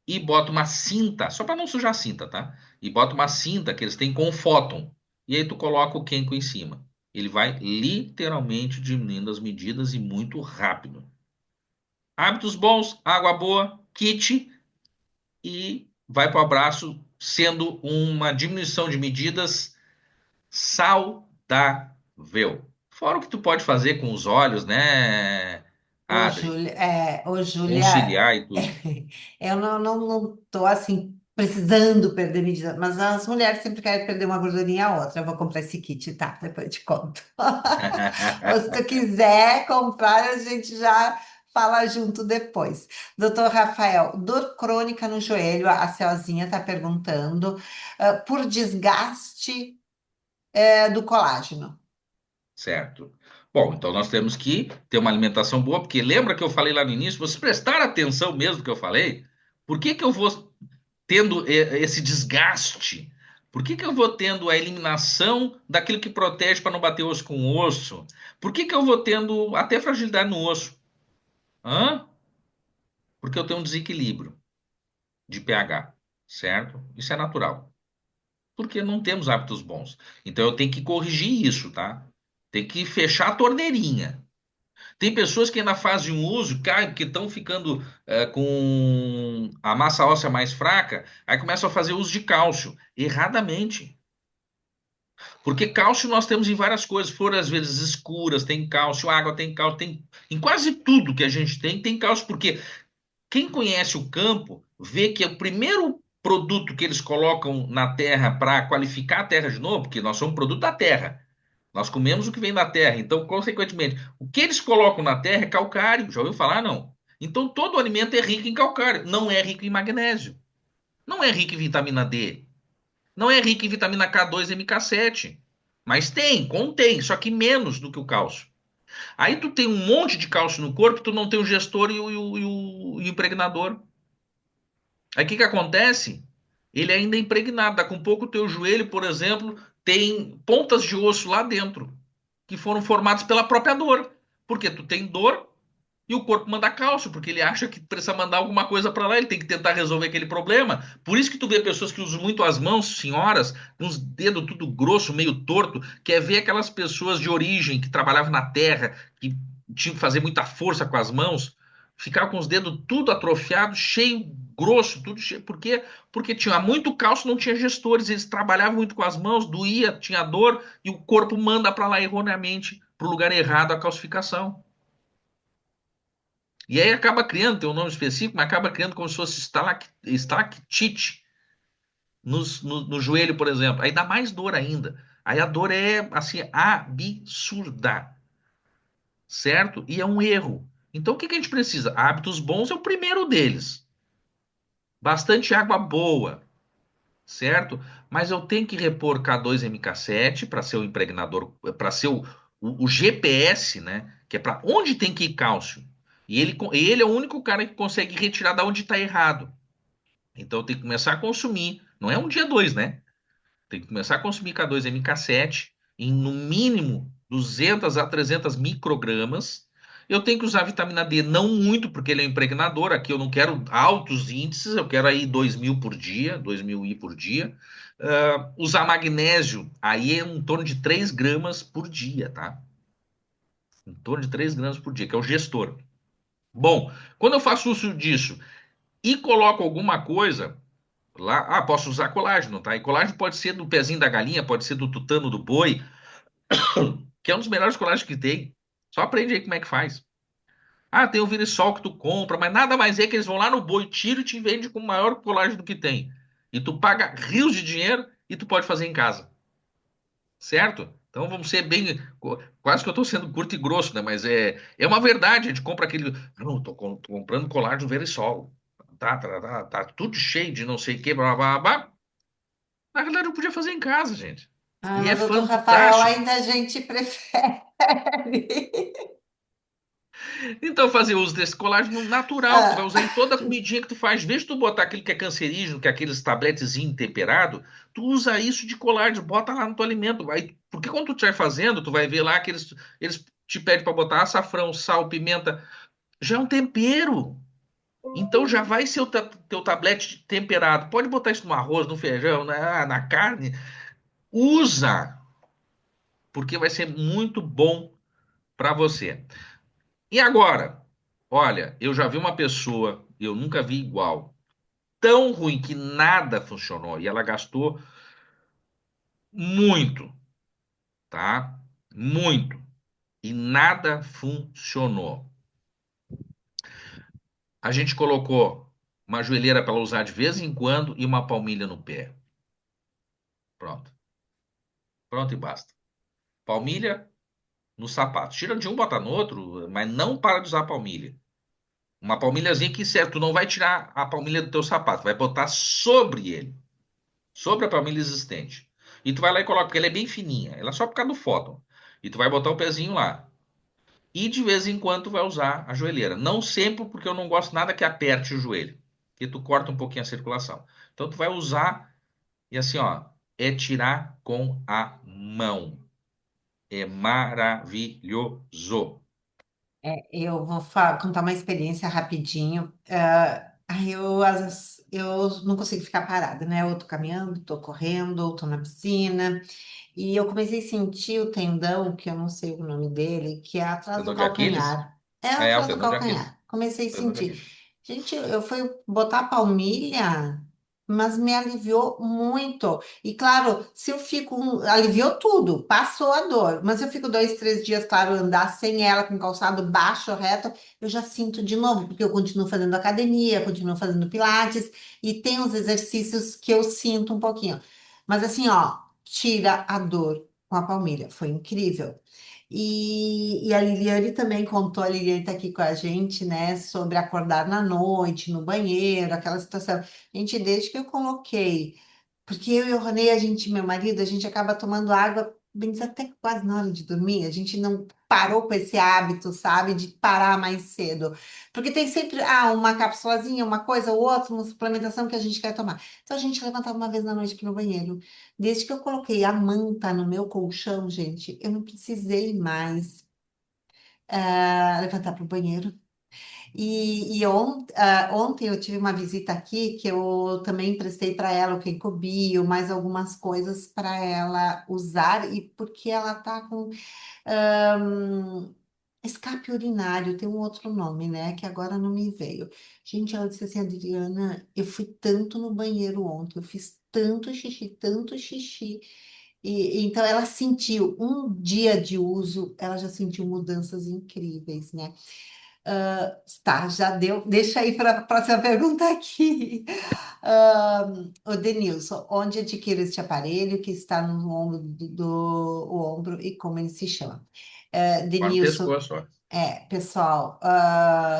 e bota uma cinta, só para não sujar a cinta, tá? E bota uma cinta que eles têm com fóton. E aí tu coloca o Kenko em cima. Ele vai literalmente diminuindo as medidas e muito rápido. Hábitos bons, água boa, kit e vai para o abraço, sendo uma diminuição de medidas saudável. Fora o que tu pode fazer com os olhos, né, Adri? Ô, Júlia, Conciliar e tudo. eu não tô assim precisando perder medida, mas as mulheres sempre querem perder uma gordurinha a outra. Eu vou comprar esse kit, tá? Depois eu te conto. Ou se tu quiser comprar, a gente já fala junto depois. Doutor Rafael, dor crônica no joelho, a Celzinha está perguntando, por desgaste, do colágeno. Certo. Bom, então nós temos que ter uma alimentação boa, porque lembra que eu falei lá no início, vocês prestaram atenção mesmo no que eu falei? Por que que eu vou tendo esse desgaste? Por que que eu vou tendo a eliminação daquilo que protege para não bater osso com osso? Por que que eu vou tendo até fragilidade no osso? Hã? Porque eu tenho um desequilíbrio de pH, certo? Isso é natural. Porque não temos hábitos bons. Então eu tenho que corrigir isso, tá? Tem que fechar a torneirinha. Tem pessoas que ainda fazem um uso, caem, porque estão ficando com a massa óssea mais fraca, aí começam a fazer uso de cálcio, erradamente. Porque cálcio nós temos em várias coisas, flores às vezes escuras, tem cálcio, água tem cálcio, tem em quase tudo que a gente tem cálcio, porque quem conhece o campo vê que o primeiro produto que eles colocam na terra para qualificar a terra de novo, porque nós somos produto da terra. Nós comemos o que vem da terra. Então, consequentemente, o que eles colocam na terra é calcário. Já ouviu falar? Não. Então, todo alimento é rico em calcário. Não é rico em magnésio. Não é rico em vitamina D. Não é rico em vitamina K2 e MK7. Mas tem, contém, só que menos do que o cálcio. Aí tu tem um monte de cálcio no corpo, tu não tem o gestor e o impregnador. Aí o que que acontece? Ele ainda é impregnado. Daqui a um pouco o teu joelho, por exemplo, tem pontas de osso lá dentro, que foram formadas pela própria dor. Porque tu tem dor e o corpo manda cálcio, porque ele acha que precisa mandar alguma coisa para lá, ele tem que tentar resolver aquele problema. Por isso que tu vê pessoas que usam muito as mãos, senhoras, com os dedos tudo grosso, meio torto, quer ver aquelas pessoas de origem que trabalhavam na terra, que tinham que fazer muita força com as mãos, ficar com os dedos tudo atrofiado, cheio, grosso, tudo cheio. Por quê? Porque tinha muito cálcio, não tinha gestores, eles trabalhavam muito com as mãos, doía, tinha dor, e o corpo manda para lá erroneamente, para o lugar errado a calcificação. E aí acaba criando, tem um nome específico, mas acaba criando como se fosse estalactite no joelho, por exemplo. Aí dá mais dor ainda. Aí a dor é, assim, absurda, certo? E é um erro. Então o que que a gente precisa? Hábitos bons é o primeiro deles. Bastante água boa, certo? Mas eu tenho que repor K2MK7 para ser o impregnador, para ser o GPS, né? Que é para onde tem que ir cálcio. E ele é o único cara que consegue retirar da onde está errado. Então eu tenho que começar a consumir. Não é um dia dois, né? Tem que começar a consumir K2MK7 em no mínimo 200 a 300 microgramas. Eu tenho que usar vitamina D, não muito, porque ele é um impregnador. Aqui eu não quero altos índices, eu quero aí 2.000 por dia, 2.000 I por dia. Usar magnésio, aí é em torno de 3 gramas por dia, tá? Em torno de 3 gramas por dia, que é o gestor. Bom, quando eu faço uso disso e coloco alguma coisa lá, posso usar colágeno, tá? E colágeno pode ser do pezinho da galinha, pode ser do tutano do boi, que é um dos melhores colágenos que tem. Só aprende aí como é que faz. Tem o Virisol que tu compra, mas nada mais é que eles vão lá no boi, tira e te vende com o maior colágeno que tem. E tu paga rios de dinheiro e tu pode fazer em casa. Certo? Então vamos ser bem. Quase que eu tô sendo curto e grosso, né? Mas é uma verdade. A gente compra aquele. Não, tô comprando colágeno Verisol. Tá tudo cheio de não sei o que, blá, blá, blá. Na realidade, eu podia fazer em casa, gente. Ah, E é mas doutor Rafael, fantástico. ainda a gente prefere. Então, fazer uso desse colágeno natural, que tu vai Ah, usar em toda a comidinha que tu faz. Em vez de tu botar aquele que é cancerígeno, que é aqueles tabletezinho temperado, tu usa isso de colágeno, bota lá no teu alimento. Porque quando tu estiver fazendo, tu vai ver lá que eles te pedem para botar açafrão, sal, pimenta. Já é um tempero. Então já vai ser o teu tablete temperado. Pode botar isso no arroz, no feijão, na carne. Usa, porque vai ser muito bom para você. E agora, olha, eu já vi uma pessoa, eu nunca vi igual, tão ruim que nada funcionou e ela gastou muito, tá? Muito. E nada funcionou. A gente colocou uma joelheira para ela usar de vez em quando e uma palmilha no pé. Pronto. Pronto e basta. Palmilha no sapato. Tira de um, bota no outro, mas não para de usar a palmilha. Uma palmilhazinha que serve. Tu não vai tirar a palmilha do teu sapato, vai botar sobre ele, sobre a palmilha existente. E tu vai lá e coloca, porque ela é bem fininha. Ela é só por causa do fóton. E tu vai botar o pezinho lá. E de vez em quando tu vai usar a joelheira. Não sempre, porque eu não gosto nada que aperte o joelho. Porque tu corta um pouquinho a circulação. Então tu vai usar e assim, ó, é tirar com a mão. É maravilhoso. Eu vou contar uma experiência rapidinho. Eu não consigo ficar parada, né? Eu tô caminhando, tô correndo, tô na piscina. E eu comecei a sentir o tendão, que eu não sei o nome dele, que é atrás do Tendão de Aquiles? calcanhar. É É, o atrás do tendão de Aquiles. calcanhar. Comecei a Tendão de sentir. Aquiles. Gente, eu fui botar a palmilha, mas me aliviou muito. E claro, se eu fico, aliviou tudo, passou a dor. Mas se eu fico 2, 3 dias, claro, andar sem ela, com calçado baixo, reto, eu já sinto de novo, porque eu continuo fazendo academia, continuo fazendo pilates, e tem uns exercícios que eu sinto um pouquinho. Mas assim, ó, tira a dor com a palmilha. Foi incrível. E a Liliane também contou, a Liliane está aqui com a gente, né, sobre acordar na noite, no banheiro, aquela situação. Gente, desde que eu coloquei, porque eu e o Ronei, a gente, meu marido, a gente acaba tomando água, bem dizer, até quase na hora de dormir, a gente não parou com esse hábito, sabe, de parar mais cedo. Porque tem sempre, uma cápsulazinha, uma coisa ou outra, uma suplementação que a gente quer tomar. Então a gente levantava uma vez na noite aqui no banheiro. Desde que eu coloquei a manta no meu colchão, gente, eu não precisei mais levantar para o banheiro. Ontem eu tive uma visita aqui que eu também emprestei para ela o Kenkobil, mais algumas coisas para ela usar, e porque ela tá com ahn, escape urinário, tem um outro nome, né? Que agora não me veio. Gente, ela disse assim, Adriana, eu fui tanto no banheiro ontem, eu fiz tanto xixi. Então ela sentiu um dia de uso, ela já sentiu mudanças incríveis, né? Tá, já deu. Deixa aí para a próxima pergunta aqui. O Denilson, onde adquire este aparelho que está no ombro o ombro e como ele se chama? Agora no Denilson, pescoço, ó. pessoal,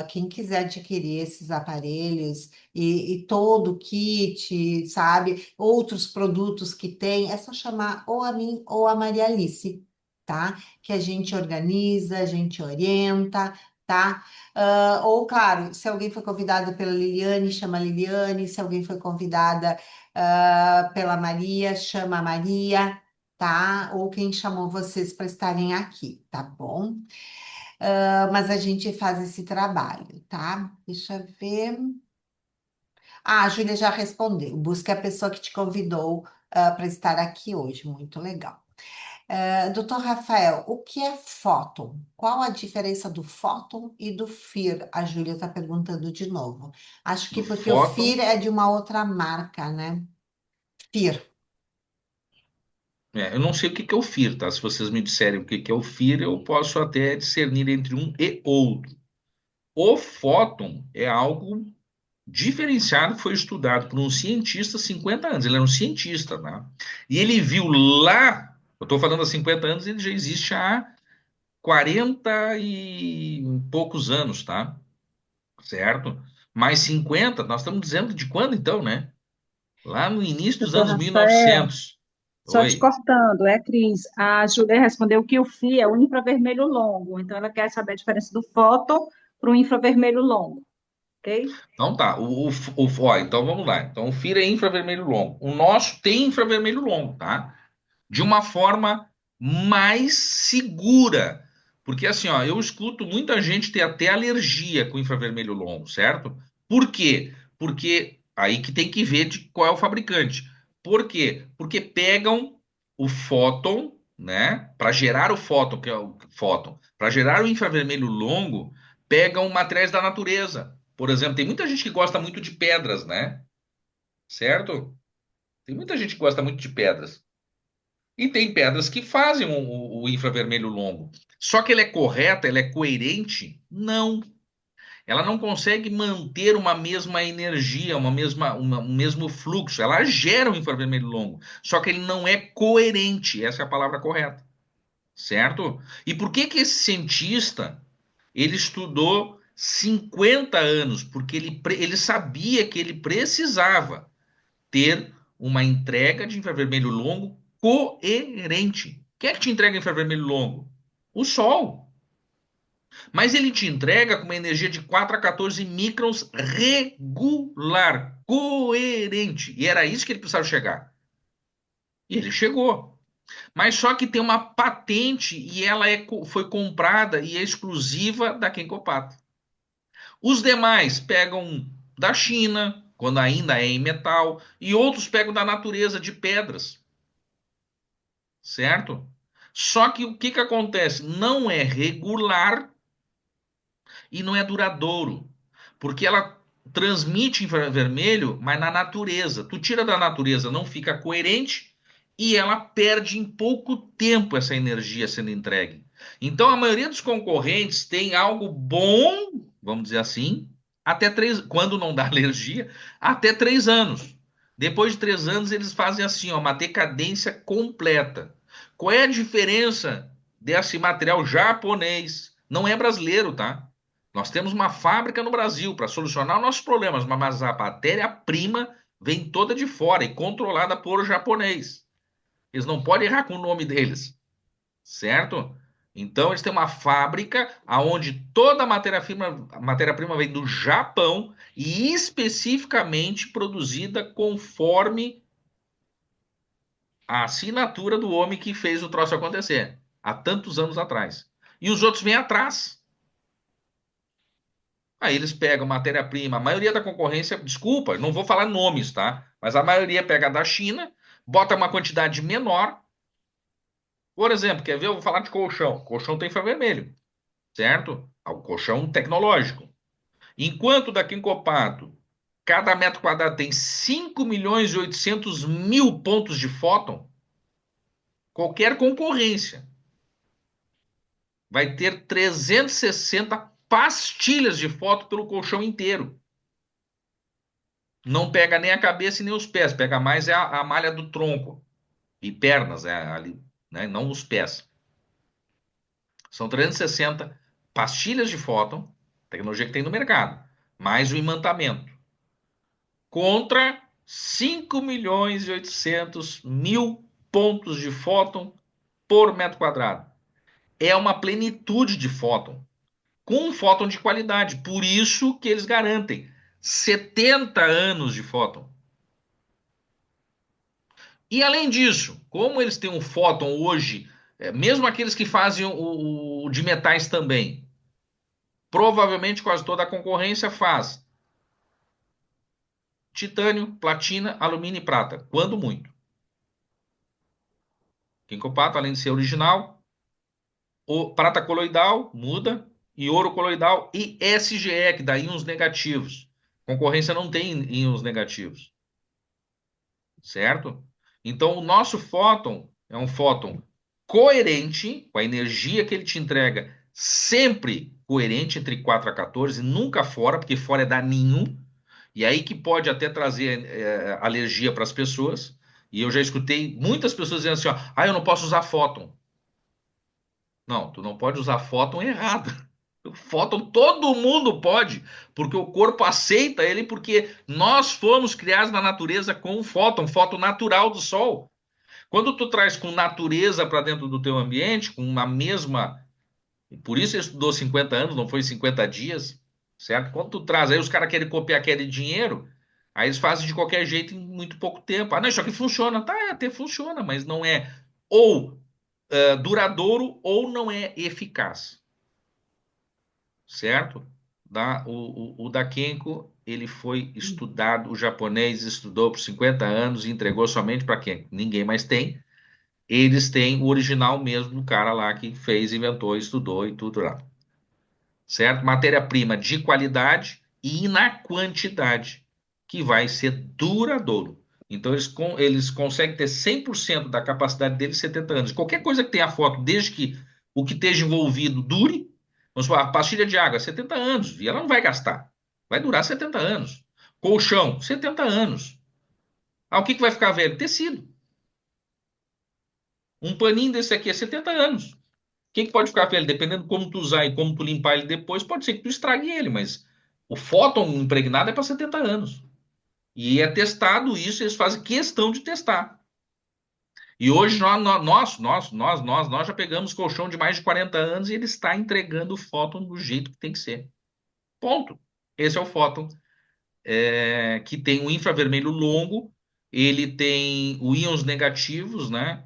quem quiser adquirir esses aparelhos e todo o kit, sabe? Outros produtos que tem, é só chamar ou a mim ou a Maria Alice, tá? Que a gente organiza, a gente orienta, tá? Ou, claro, se alguém foi convidado pela Liliane, chama a Liliane. Se alguém foi convidada, pela Maria, chama a Maria, tá? Ou quem chamou vocês para estarem aqui, tá bom? Mas a gente faz esse trabalho, tá? Deixa eu ver. A Júlia já respondeu. Busque a pessoa que te convidou, para estar aqui hoje. Muito legal. Doutor Rafael, o que é fóton? Qual a diferença do fóton e do FIR? A Júlia está perguntando de novo. Acho que Do porque o fóton. FIR é de uma outra marca, né? FIR. Eu não sei o que que é o FIR, tá? Se vocês me disserem o que que é o FIR, eu posso até discernir entre um e outro. O fóton é algo diferenciado que foi estudado por um cientista há 50 anos. Ele era um cientista, né? E ele viu lá, eu estou falando há 50 anos, ele já existe há 40 e poucos anos, tá? Certo? Mais 50, nós estamos dizendo de quando então, né? Lá no início dos Doutor anos Rafael, 1900. só te Oi. cortando, é Cris. A Júlia respondeu que o FI é o infravermelho longo, então ela quer saber a diferença do fóton para o infravermelho longo, ok? Então tá, ó, então vamos lá. Então o FIR é infravermelho longo. O nosso tem infravermelho longo, tá? De uma forma mais segura. Porque assim, ó, eu escuto muita gente ter até alergia com infravermelho longo, certo? Por quê? Porque aí que tem que ver de qual é o fabricante. Por quê? Porque pegam o fóton, né? Para gerar o fóton, que é o fóton, para gerar o infravermelho longo, pegam materiais da natureza. Por exemplo, tem muita gente que gosta muito de pedras, né? Certo? Tem muita gente que gosta muito de pedras. E tem pedras que fazem o infravermelho longo. Só que ela é correta, ela é coerente? Não. Ela não consegue manter uma mesma energia, um mesmo fluxo. Ela gera um infravermelho longo. Só que ele não é coerente. Essa é a palavra correta. Certo? E por que que esse cientista, ele estudou 50 anos? Porque ele sabia que ele precisava ter uma entrega de infravermelho longo coerente. Quem é que te entrega infravermelho longo? O Sol. Mas ele te entrega com uma energia de 4 a 14 microns regular, coerente. E era isso que ele precisava chegar. E ele chegou. Mas só que tem uma patente e ela foi comprada e é exclusiva da Kenkopato. Os demais pegam da China, quando ainda é em metal, e outros pegam da natureza de pedras, certo? Só que o que que acontece? Não é regular e não é duradouro, porque ela transmite infravermelho, mas na natureza. Tu tira da natureza, não fica coerente e ela perde em pouco tempo essa energia sendo entregue. Então a maioria dos concorrentes tem algo bom, vamos dizer assim, até 3, quando não dá alergia, até 3 anos. Depois de 3 anos, eles fazem assim, ó, uma decadência completa. Qual é a diferença desse material japonês? Não é brasileiro, tá? Nós temos uma fábrica no Brasil para solucionar os nossos problemas, mas a matéria-prima vem toda de fora e controlada por japonês. Eles não podem errar com o nome deles, certo? Então eles têm uma fábrica onde toda a matéria-prima vem do Japão e especificamente produzida conforme a assinatura do homem que fez o troço acontecer, há tantos anos atrás. E os outros vêm atrás. Aí eles pegam matéria-prima, a maioria da concorrência, desculpa, não vou falar nomes, tá? Mas a maioria pega da China, bota uma quantidade menor. Por exemplo, quer ver? Eu vou falar de colchão. Colchão tem infravermelho, certo? O colchão tecnológico. Enquanto daqui em Copato, cada metro quadrado tem 5 milhões e 800 mil pontos de fóton, qualquer concorrência vai ter 360 pastilhas de fóton pelo colchão inteiro. Não pega nem a cabeça e nem os pés, pega mais a malha do tronco e pernas, ali, né? Não os pés. São 360 pastilhas de fóton, tecnologia que tem no mercado, mais o imantamento, contra 5 milhões e 800 mil pontos de fóton por metro quadrado. É uma plenitude de fóton, com um fóton de qualidade. Por isso que eles garantem 70 anos de fóton. E além disso, como eles têm um fóton hoje, mesmo aqueles que fazem o de metais também, provavelmente quase toda a concorrência faz titânio, platina, alumínio e prata, quando muito. Quincopato, além de ser original, o prata coloidal muda e ouro coloidal e SGE, que dá íons negativos. Concorrência não tem íons negativos, certo? Então o nosso fóton é um fóton coerente, com a energia que ele te entrega, sempre coerente entre 4 a 14, nunca fora, porque fora é daninho, e aí que pode até trazer alergia para as pessoas. E eu já escutei muitas pessoas dizendo assim, ó, ah, eu não posso usar fóton. Não, tu não pode usar fóton errado. O fóton todo mundo pode, porque o corpo aceita ele, porque nós fomos criados na natureza com o fóton natural do Sol. Quando tu traz com natureza para dentro do teu ambiente, com uma mesma. Por isso ele estudou 50 anos, não foi 50 dias, certo? Quando tu traz, aí os caras querem copiar aquele dinheiro, aí eles fazem de qualquer jeito em muito pouco tempo. Ah, não, isso aqui funciona. Tá, até funciona, mas não é ou duradouro ou não é eficaz, certo? o da Kenko, ele foi estudado, o japonês estudou por 50 anos e entregou somente para Kenko. Ninguém mais tem. Eles têm o original mesmo do cara lá que fez, inventou, estudou e tudo lá. Certo? Matéria-prima de qualidade e na quantidade, que vai ser duradouro. Então, eles conseguem ter 100% da capacidade deles em 70 anos. Qualquer coisa que tenha foto, desde que o que esteja envolvido dure, vamos supor, a pastilha de água, 70 anos, e ela não vai gastar. Vai durar 70 anos. Colchão, 70 anos. Ah, o que que vai ficar velho? Tecido. Um paninho desse aqui é 70 anos. O que que pode ficar velho? Dependendo de como tu usar e como tu limpar ele depois, pode ser que tu estrague ele, mas o fóton impregnado é para 70 anos. E é testado isso, eles fazem questão de testar. E hoje nós já pegamos colchão de mais de 40 anos e ele está entregando o fóton do jeito que tem que ser. Ponto. Esse é o fóton, que tem o infravermelho longo, ele tem os íons negativos, né?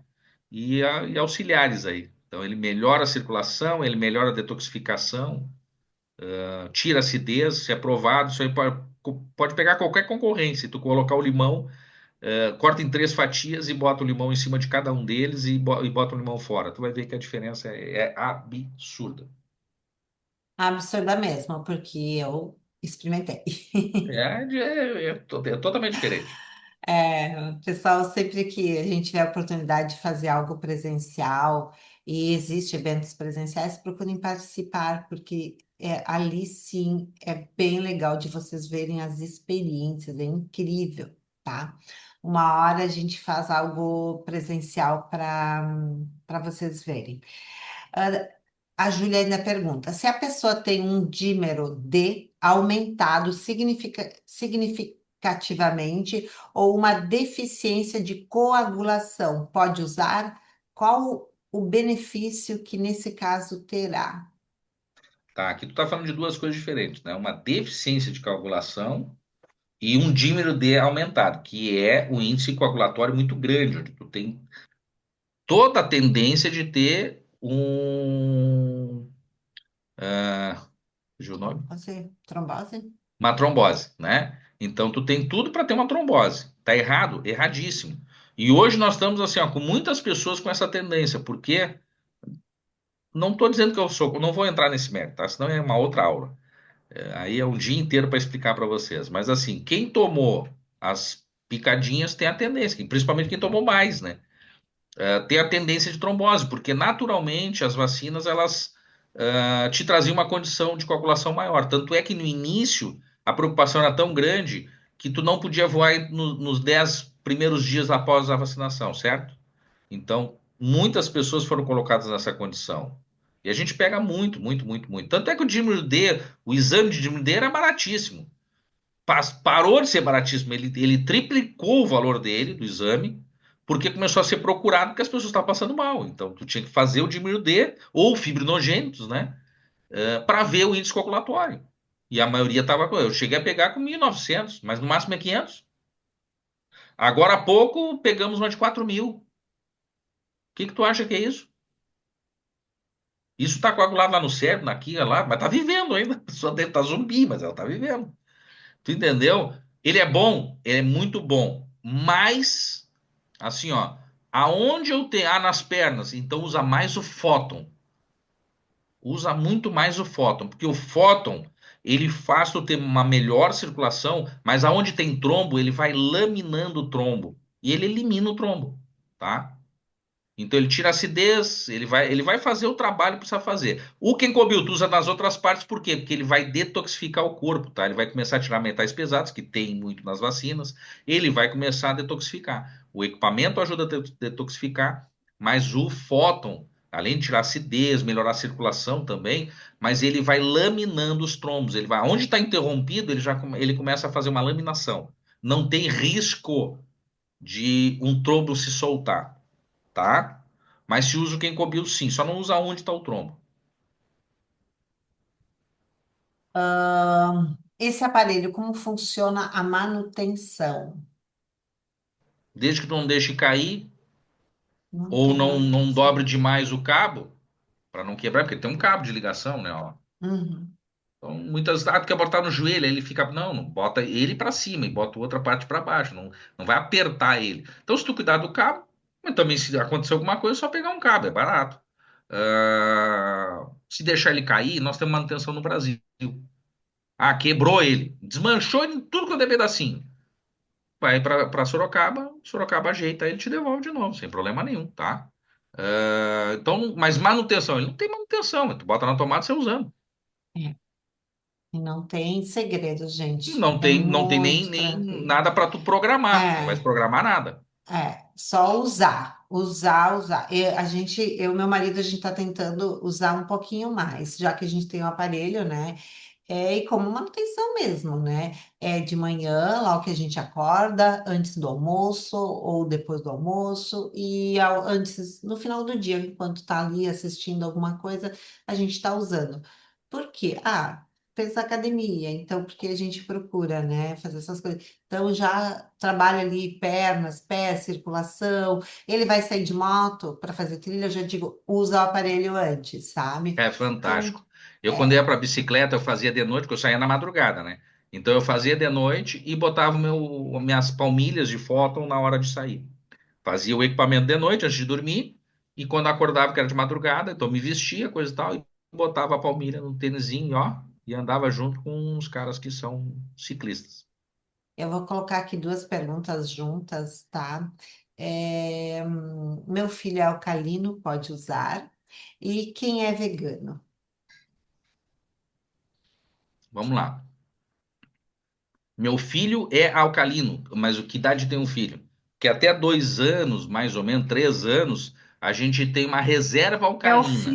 E auxiliares aí. Então ele melhora a circulação, ele melhora a detoxificação, tira a acidez, se é provado, isso aí pode pegar qualquer concorrência. Se tu colocar o limão, corta em 3 fatias e bota o limão em cima de cada um deles e bota o limão fora. Tu vai ver que a diferença é absurda. Absurda mesmo, porque eu experimentei. É totalmente diferente. É, o pessoal, sempre que a gente tiver a oportunidade de fazer algo presencial e existe eventos presenciais, procurem participar, porque ali sim é bem legal de vocês verem as experiências, é incrível, tá? Uma hora a gente faz algo presencial para vocês verem. Ah, A Júlia ainda pergunta: se a pessoa tem um dímero D aumentado significativamente ou uma deficiência de coagulação, pode usar? Qual o benefício que nesse caso terá? Tá, aqui tu tá falando de duas coisas diferentes, né? Uma deficiência de coagulação e um dímero D aumentado, que é o índice coagulatório muito grande, onde tu tem toda a tendência de ter fugiu o nome? Trombose? Uma trombose, né? Então tu tem tudo para ter uma trombose. Tá errado? Erradíssimo. E hoje nós estamos assim, ó, com muitas pessoas com essa tendência, porque não estou dizendo que eu sou, não vou entrar nesse mérito, tá? Senão é uma outra aula. Aí é um dia inteiro para explicar para vocês. Mas assim, quem tomou as picadinhas tem a tendência, principalmente quem tomou mais, né? Tem a tendência de trombose, porque naturalmente as vacinas elas te traziam uma condição de coagulação maior. Tanto é que no início a preocupação era tão grande que tu não podia voar nos 10 primeiros dias após a vacinação, certo? Então, muitas pessoas foram colocadas nessa condição. E a gente pega muito, muito, muito, muito. Tanto é que o dímero D, o exame de dímero D era baratíssimo. Parou de ser baratíssimo, ele triplicou o valor dele, do exame, porque começou a ser procurado porque as pessoas estavam passando mal. Então, tu tinha que fazer o dímero D ou fibrinogênitos, né? Para ver o índice coagulatório. E a maioria estava. Eu cheguei a pegar com 1.900, mas no máximo é 500. Agora há pouco pegamos uma de 4.000. O que que tu acha que é isso? Isso está coagulado lá no cérebro, aqui, lá, mas tá vivendo ainda. Só deve estar zumbi, mas ela tá vivendo. Tu entendeu? Ele é bom, ele é muito bom, mas assim, ó, aonde eu tenho, nas pernas, então usa mais o fóton. Usa muito mais o fóton, porque o fóton, ele faz tu ter uma melhor circulação, mas aonde tem trombo, ele vai laminando o trombo e ele elimina o trombo, tá? Então ele tira a acidez, ele vai fazer o trabalho que precisa fazer. O Kenkobil tu usa nas outras partes, por quê? Porque ele vai detoxificar o corpo, tá? Ele vai começar a tirar metais pesados, que tem muito nas vacinas, ele vai começar a detoxificar. O equipamento ajuda a detoxificar, mas o fóton, além de tirar a acidez, melhorar a circulação também, mas ele vai laminando os trombos. Ele vai, onde está interrompido, ele começa a fazer uma laminação. Não tem risco de um trombo se soltar, tá? Mas se usa o Kenkobil sim, só não usa onde está o trombo. Esse aparelho, como funciona a manutenção? Desde que tu não deixe cair Não ou tem não dobre manutenção. demais o cabo, para não quebrar, porque tem um cabo de ligação, né? Ó. Uhum. Então, muitas tu quer botar no joelho, aí ele fica, não bota ele para cima e bota outra parte para baixo, não vai apertar ele. Então, se tu cuidar do cabo, mas também se acontecer alguma coisa, é só pegar um cabo, é barato. Se deixar ele cair, nós temos manutenção no Brasil. Ah, quebrou ele, desmanchou em tudo quanto é pedacinho. Vai para Sorocaba, Sorocaba ajeita ele e te devolve de novo, sem problema nenhum, tá? Então, mas manutenção, ele não tem manutenção, tu bota na tomada e você usando. É. E não tem segredo, gente. Não É tem, não tem nem, muito nem tranquilo. nada para tu programar. Não vai se É, programar nada. só usar, usar, usar. Meu marido, a gente está tentando usar um pouquinho mais, já que a gente tem o aparelho, né? E como manutenção mesmo, né? É de manhã, logo que a gente acorda, antes do almoço ou depois do almoço, e antes, no final do dia, enquanto está ali assistindo alguma coisa, a gente está usando. Por quê? Fez academia, então, porque a gente procura, né, fazer essas coisas. Então, já trabalha ali pernas, pés, circulação. Ele vai sair de moto para fazer trilha, eu já digo, usa o aparelho antes, sabe? É Então, fantástico. Eu, quando ia é. para bicicleta, eu fazia de noite, porque eu saía na madrugada, né? Então, eu fazia de noite e botava minhas palmilhas de fóton na hora de sair. Fazia o equipamento de noite, antes de dormir, e quando acordava, que era de madrugada, então me vestia, coisa e tal, e botava a palmilha no tênisinho, ó, e andava junto com os caras que são ciclistas. Eu vou colocar aqui duas perguntas juntas, tá? Meu filho é alcalino, pode usar. E quem é vegano? Vamos lá. Meu filho é alcalino, mas o que idade tem um filho? Que até 2 anos, mais ou menos, 3 anos, a gente tem uma reserva alcalina.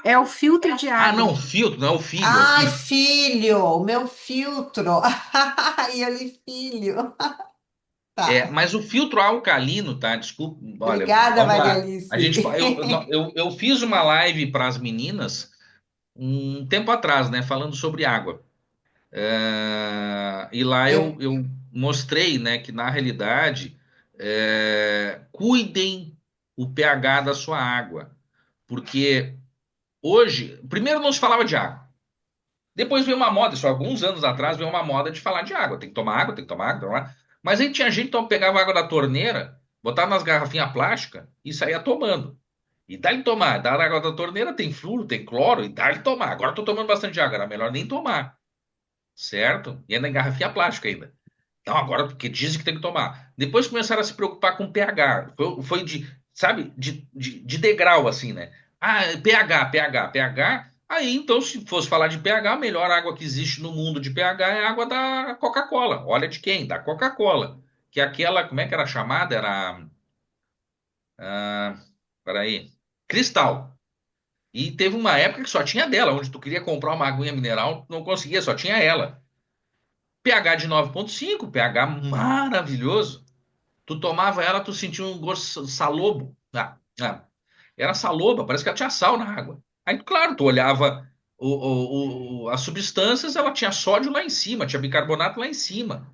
É o filtro de Ah, água. não, filtro, não é o filho, é o Ai, filho. filho, meu filtro. E ele, filho. Tá. Mas o filtro alcalino, tá? Desculpa, olha, Obrigada, vamos Maria lá. A Alice. gente, eu fiz uma live para as meninas um tempo atrás, né, falando sobre água. E lá eu, Eu, eu mostrei, né, que na realidade cuidem o pH da sua água, porque hoje, primeiro não se falava de água, depois veio uma moda, só alguns anos atrás veio uma moda de falar de água, tem que tomar água, tem que tomar água, tem que tomar. Mas aí tinha gente que pegava água da torneira, botava nas garrafinhas plásticas e saía tomando. E dá-lhe tomar, da água da torneira tem flúor, tem cloro, e dá-lhe tomar. Agora eu tô tomando bastante água, era melhor nem tomar, certo? E ainda em garrafinha plástica ainda. Não, agora porque dizem que tem que tomar. Depois começaram a se preocupar com pH. Foi de, sabe, de degrau assim, né? Ah, pH, pH, pH. Aí, então, se fosse falar de pH, a melhor água que existe no mundo de pH é a água da Coca-Cola. Olha de quem? Da Coca-Cola. Que é aquela, como é que era chamada? Era, peraí, Cristal. E teve uma época que só tinha dela, onde tu queria comprar uma aguinha mineral, tu não conseguia, só tinha ela. pH de 9,5, pH maravilhoso. Tu tomava ela, tu sentia um gosto salobo. Era saloba, parece que ela tinha sal na água. Aí, claro, tu olhava as substâncias, ela tinha sódio lá em cima, tinha bicarbonato lá em cima.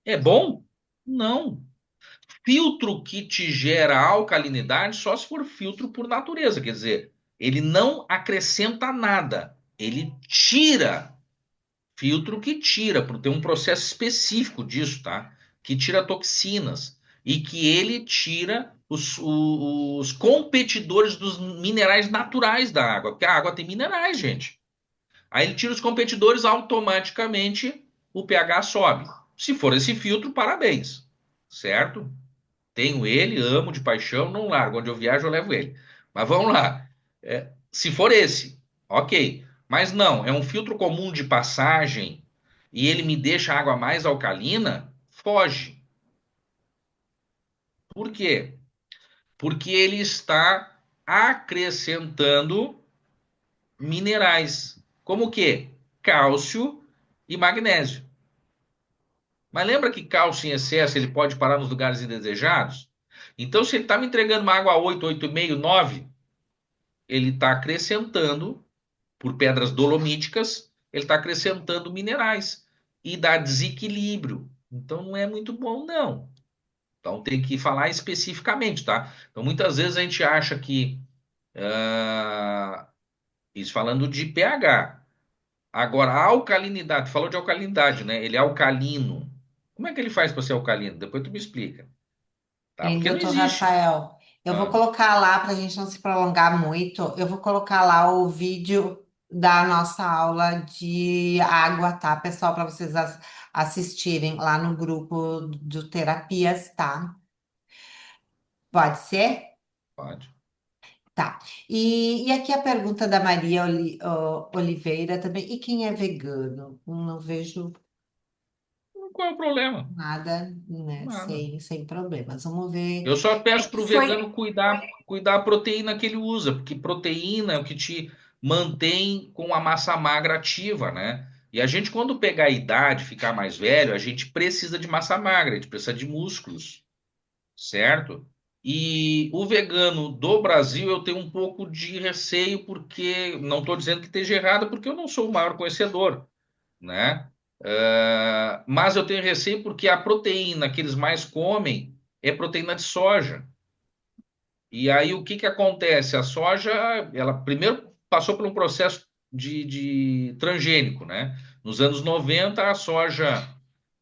É bom? Não. Filtro que te gera alcalinidade só se for filtro por natureza, quer dizer, ele não acrescenta nada, ele tira. Filtro que tira, porque tem um processo específico disso, tá? Que tira toxinas e que ele tira os competidores dos minerais naturais da água, porque a água tem minerais, gente. Aí ele tira os competidores, automaticamente o pH sobe. Se for esse filtro, parabéns, certo? Tenho ele, amo de paixão, não largo. Onde eu viajo, eu levo ele. Mas vamos lá. Se for esse, ok. Mas não, é um filtro comum de passagem e ele me deixa a água mais alcalina, foge. Por quê? Porque ele está acrescentando minerais, como o quê? Cálcio e magnésio. Mas lembra que cálcio em excesso ele pode parar nos lugares indesejados? Então, se ele está me entregando uma água 8, 8,5, 9, ele está acrescentando, por pedras dolomíticas, ele está acrescentando minerais e dá desequilíbrio. Então, não é muito bom, não. Então, tem que falar especificamente, tá? Então, muitas vezes a gente acha que Isso falando de pH. Agora, a alcalinidade, tu falou de alcalinidade, né? Ele é alcalino. Como é que ele faz para ser alcalino? Depois tu me explica, tá? Hein, Porque não doutor existe. Rafael, eu vou Ah, colocar lá para a gente não se prolongar muito. Eu vou colocar lá o vídeo da nossa aula de água, tá, pessoal, para vocês assistirem lá no grupo de terapias, tá? Pode ser? pode. Tá. E aqui a pergunta da Maria Oliveira também. E quem é vegano? Não vejo Qual é o problema? nada, né? Nada. Sem problemas. Vamos ver. Eu só É peço que para o foi, vegano cuidar a proteína que ele usa, porque proteína é o que te mantém com a massa magra ativa, né? E a gente, quando pegar a idade, ficar mais velho, a gente precisa de massa magra, a gente precisa de músculos, certo? E o vegano do Brasil eu tenho um pouco de receio, porque não estou dizendo que esteja errado, porque eu não sou o maior conhecedor, né? Mas eu tenho receio porque a proteína que eles mais comem é proteína de soja. E aí o que que acontece? A soja, ela primeiro passou por um processo de transgênico, né? Nos anos 90 a soja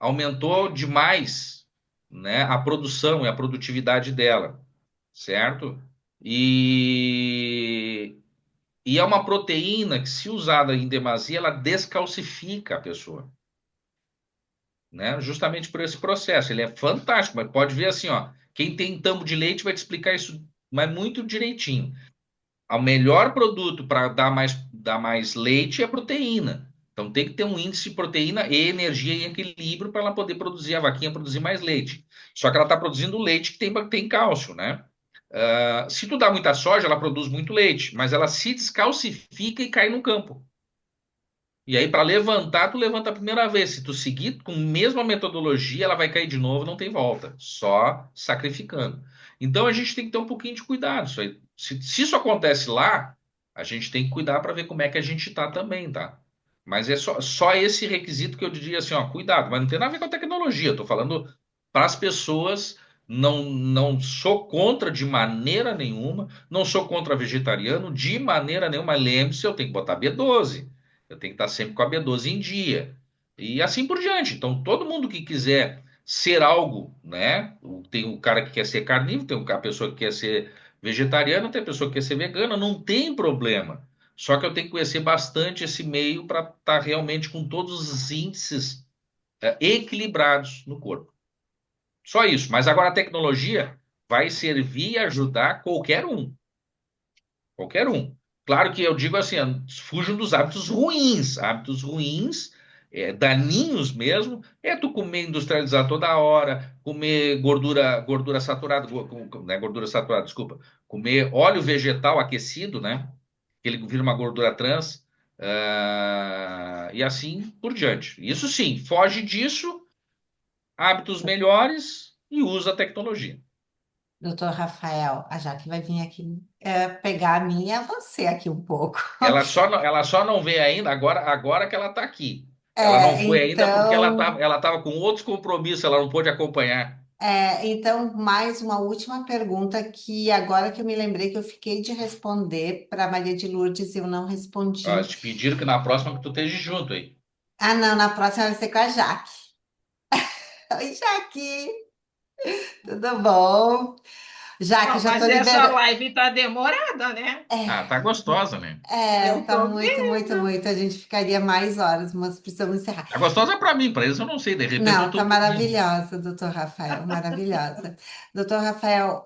aumentou demais, né, a produção e a produtividade dela, certo? E, e é uma proteína que, se usada em demasia, ela descalcifica a pessoa, né? Justamente por esse processo. Ele é fantástico, mas pode ver assim, ó, quem tem tambo de leite vai te explicar isso, mas muito direitinho. O melhor produto para dar mais leite é a proteína. Então tem que ter um índice de proteína e energia em equilíbrio para ela poder produzir, a vaquinha produzir mais leite. Só que ela está produzindo leite que tem cálcio, né? Se tu dá muita soja, ela produz muito leite, mas ela se descalcifica e cai no campo. E aí, para levantar, tu levanta a primeira vez. Se tu seguir com a mesma metodologia, ela vai cair de novo, não tem volta. Só sacrificando. Então, a gente tem que ter um pouquinho de cuidado. Isso aí, se isso acontece lá, a gente tem que cuidar para ver como é que a gente tá também, tá? Mas é só esse requisito que eu diria assim, ó, cuidado. Mas não tem nada a ver com a tecnologia. Eu tô falando para as pessoas. Não sou contra de maneira nenhuma. Não sou contra vegetariano de maneira nenhuma. Lembre-se, eu tenho que botar B12. Eu tenho que estar sempre com a B12 em dia. E assim por diante. Então, todo mundo que quiser ser algo, né? Tem o cara que quer ser carnívoro, tem a pessoa que quer ser vegetariana, tem a pessoa que quer ser vegana, não tem problema. Só que eu tenho que conhecer bastante esse meio para estar realmente com todos os índices equilibrados no corpo. Só isso. Mas agora a tecnologia vai servir e ajudar qualquer um. Qualquer um. Claro que eu digo assim, fujam dos hábitos ruins. Hábitos ruins, daninhos mesmo, é tu comer industrializado toda hora, comer gordura saturada, né, gordura saturada, desculpa, comer óleo vegetal aquecido, né? Que ele vira uma gordura trans, e assim por diante. Isso sim, foge disso, hábitos melhores e usa a tecnologia. Doutor Rafael, a Jaque vai vir aqui pegar a minha e a você aqui um pouco. Ela só não veio ainda, agora que ela está aqui. Ela não É, foi ainda porque ela então, estava ela tava com outros compromissos, ela não pôde acompanhar. mais uma última pergunta que agora que eu me lembrei que eu fiquei de responder para Maria de Lourdes e eu não Ó, respondi. eles te pediram que na próxima que tu esteja junto aí. Ah, não, na próxima vai ser com a Jaque. Oi, Jaque, tudo bom? Jaque, Ó, já tô mas essa liberando. live tá demorada, né? Ah, tá gostosa, né? Eu Tá tô muito, muito, vendo. muito. A gente ficaria mais horas, mas precisamos encerrar. Tá gostosa para mim, para eles eu não sei, de repente eu Não, tá tô dormindo. maravilhosa, doutor Rafael, maravilhosa. Doutor Rafael,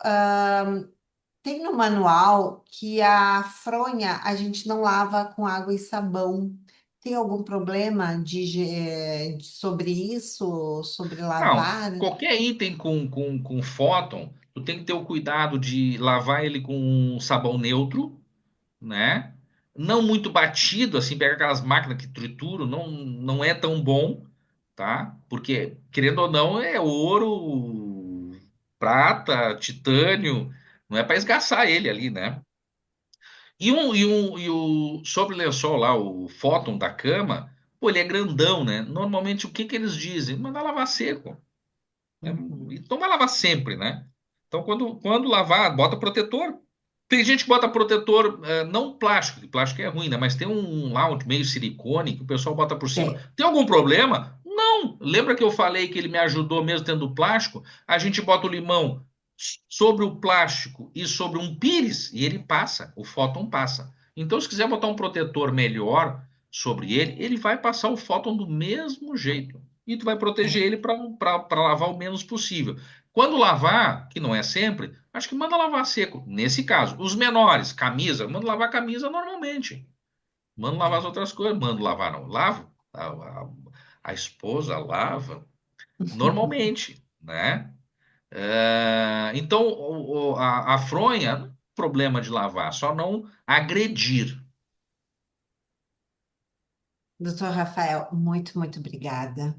tem no manual que a fronha a gente não lava com água e sabão. Tem algum problema sobre isso, sobre Não, lavar? qualquer item com fóton, tu tem que ter o cuidado de lavar ele com um sabão neutro, né? Não muito batido, assim, pega aquelas máquinas que trituram, não é tão bom, tá? Porque, querendo ou não, é ouro, prata, titânio, não é para esgaçar ele ali, né? Sobre o lençol lá, o fóton da cama, pô, ele é grandão, né? Normalmente, o que que eles dizem? Manda lavar seco. Né? Uhum. Então vai lavar sempre, né? Então, quando lavar, bota protetor, Tem gente que bota protetor, não plástico, que plástico é ruim, né? Mas tem um lá, um meio silicone, que o pessoal bota por cima. Tem. Tem algum problema? Não. Lembra que eu falei que ele me ajudou mesmo tendo plástico? A gente bota o limão sobre o plástico e sobre um pires e ele passa, o fóton passa. Então, se quiser botar um protetor melhor sobre ele, ele vai passar o fóton do mesmo jeito. E tu vai proteger É. ele para lavar o menos possível. Quando lavar, que não é sempre, acho que manda lavar seco. Nesse caso, os menores, camisa, manda lavar camisa normalmente. Manda lavar as outras coisas, manda lavar não. Lavo. A esposa lava normalmente, né? Então, a fronha, não é problema de lavar, só não agredir. Doutor Rafael, muito obrigada.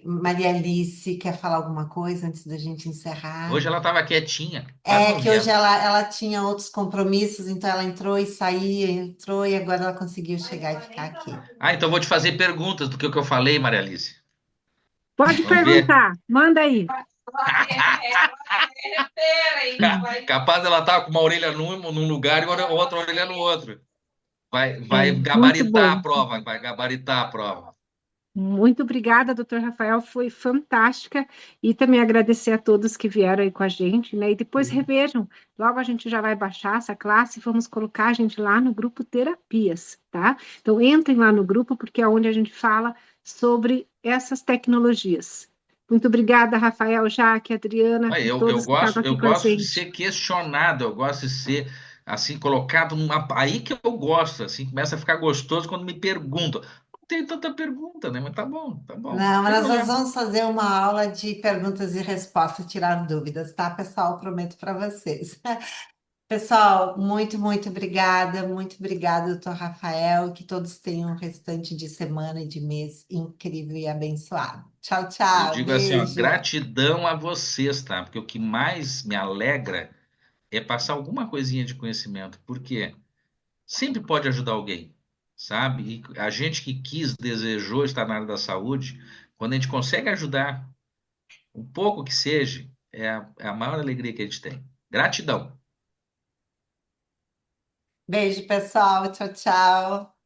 Maria Alice, quer falar alguma coisa antes da gente encerrar? Hoje ela estava quietinha, quase É não que hoje vieram. ela tinha outros compromissos, então ela entrou e saía, entrou e agora ela conseguiu chegar e ficar aqui. Ah, então vou te fazer perguntas do que eu falei, Maria Alice. Pode Vamos ver. perguntar, manda aí. Capaz ela estar com uma orelha num lugar e outra orelha no outro. É, Vai muito gabaritar a bom. prova, vai gabaritar a prova. Muito obrigada, doutor Rafael, foi fantástica. E também agradecer a todos que vieram aí com a gente, né? E depois revejam. Logo a gente já vai baixar essa classe e vamos colocar a gente lá no grupo Terapias, tá? Então entrem lá no grupo, porque é onde a gente fala sobre essas tecnologias. Muito obrigada, Rafael, Jaque, Adriana Aí, e todos que estavam eu aqui com a gosto de gente. ser questionado, eu gosto de ser assim colocado numa. Aí que eu gosto, assim, começa a ficar gostoso quando me perguntam. Não tem tanta pergunta, né? Mas tá bom, não Não, tem mas nós problema. vamos fazer uma aula de perguntas e respostas, tirar dúvidas, tá, pessoal? Prometo para vocês. Pessoal, muito obrigada, doutor Rafael, que todos tenham um restante de semana e de mês incrível e abençoado. Tchau, Eu tchau, digo assim, ó, beijo. gratidão a vocês, tá? Porque o que mais me alegra é passar alguma coisinha de conhecimento, porque sempre pode ajudar alguém, sabe? E a gente que quis, desejou estar na área da saúde, quando a gente consegue ajudar, um pouco que seja, é a maior alegria que a gente tem. Gratidão. Beijo, pessoal. Tchau, tchau.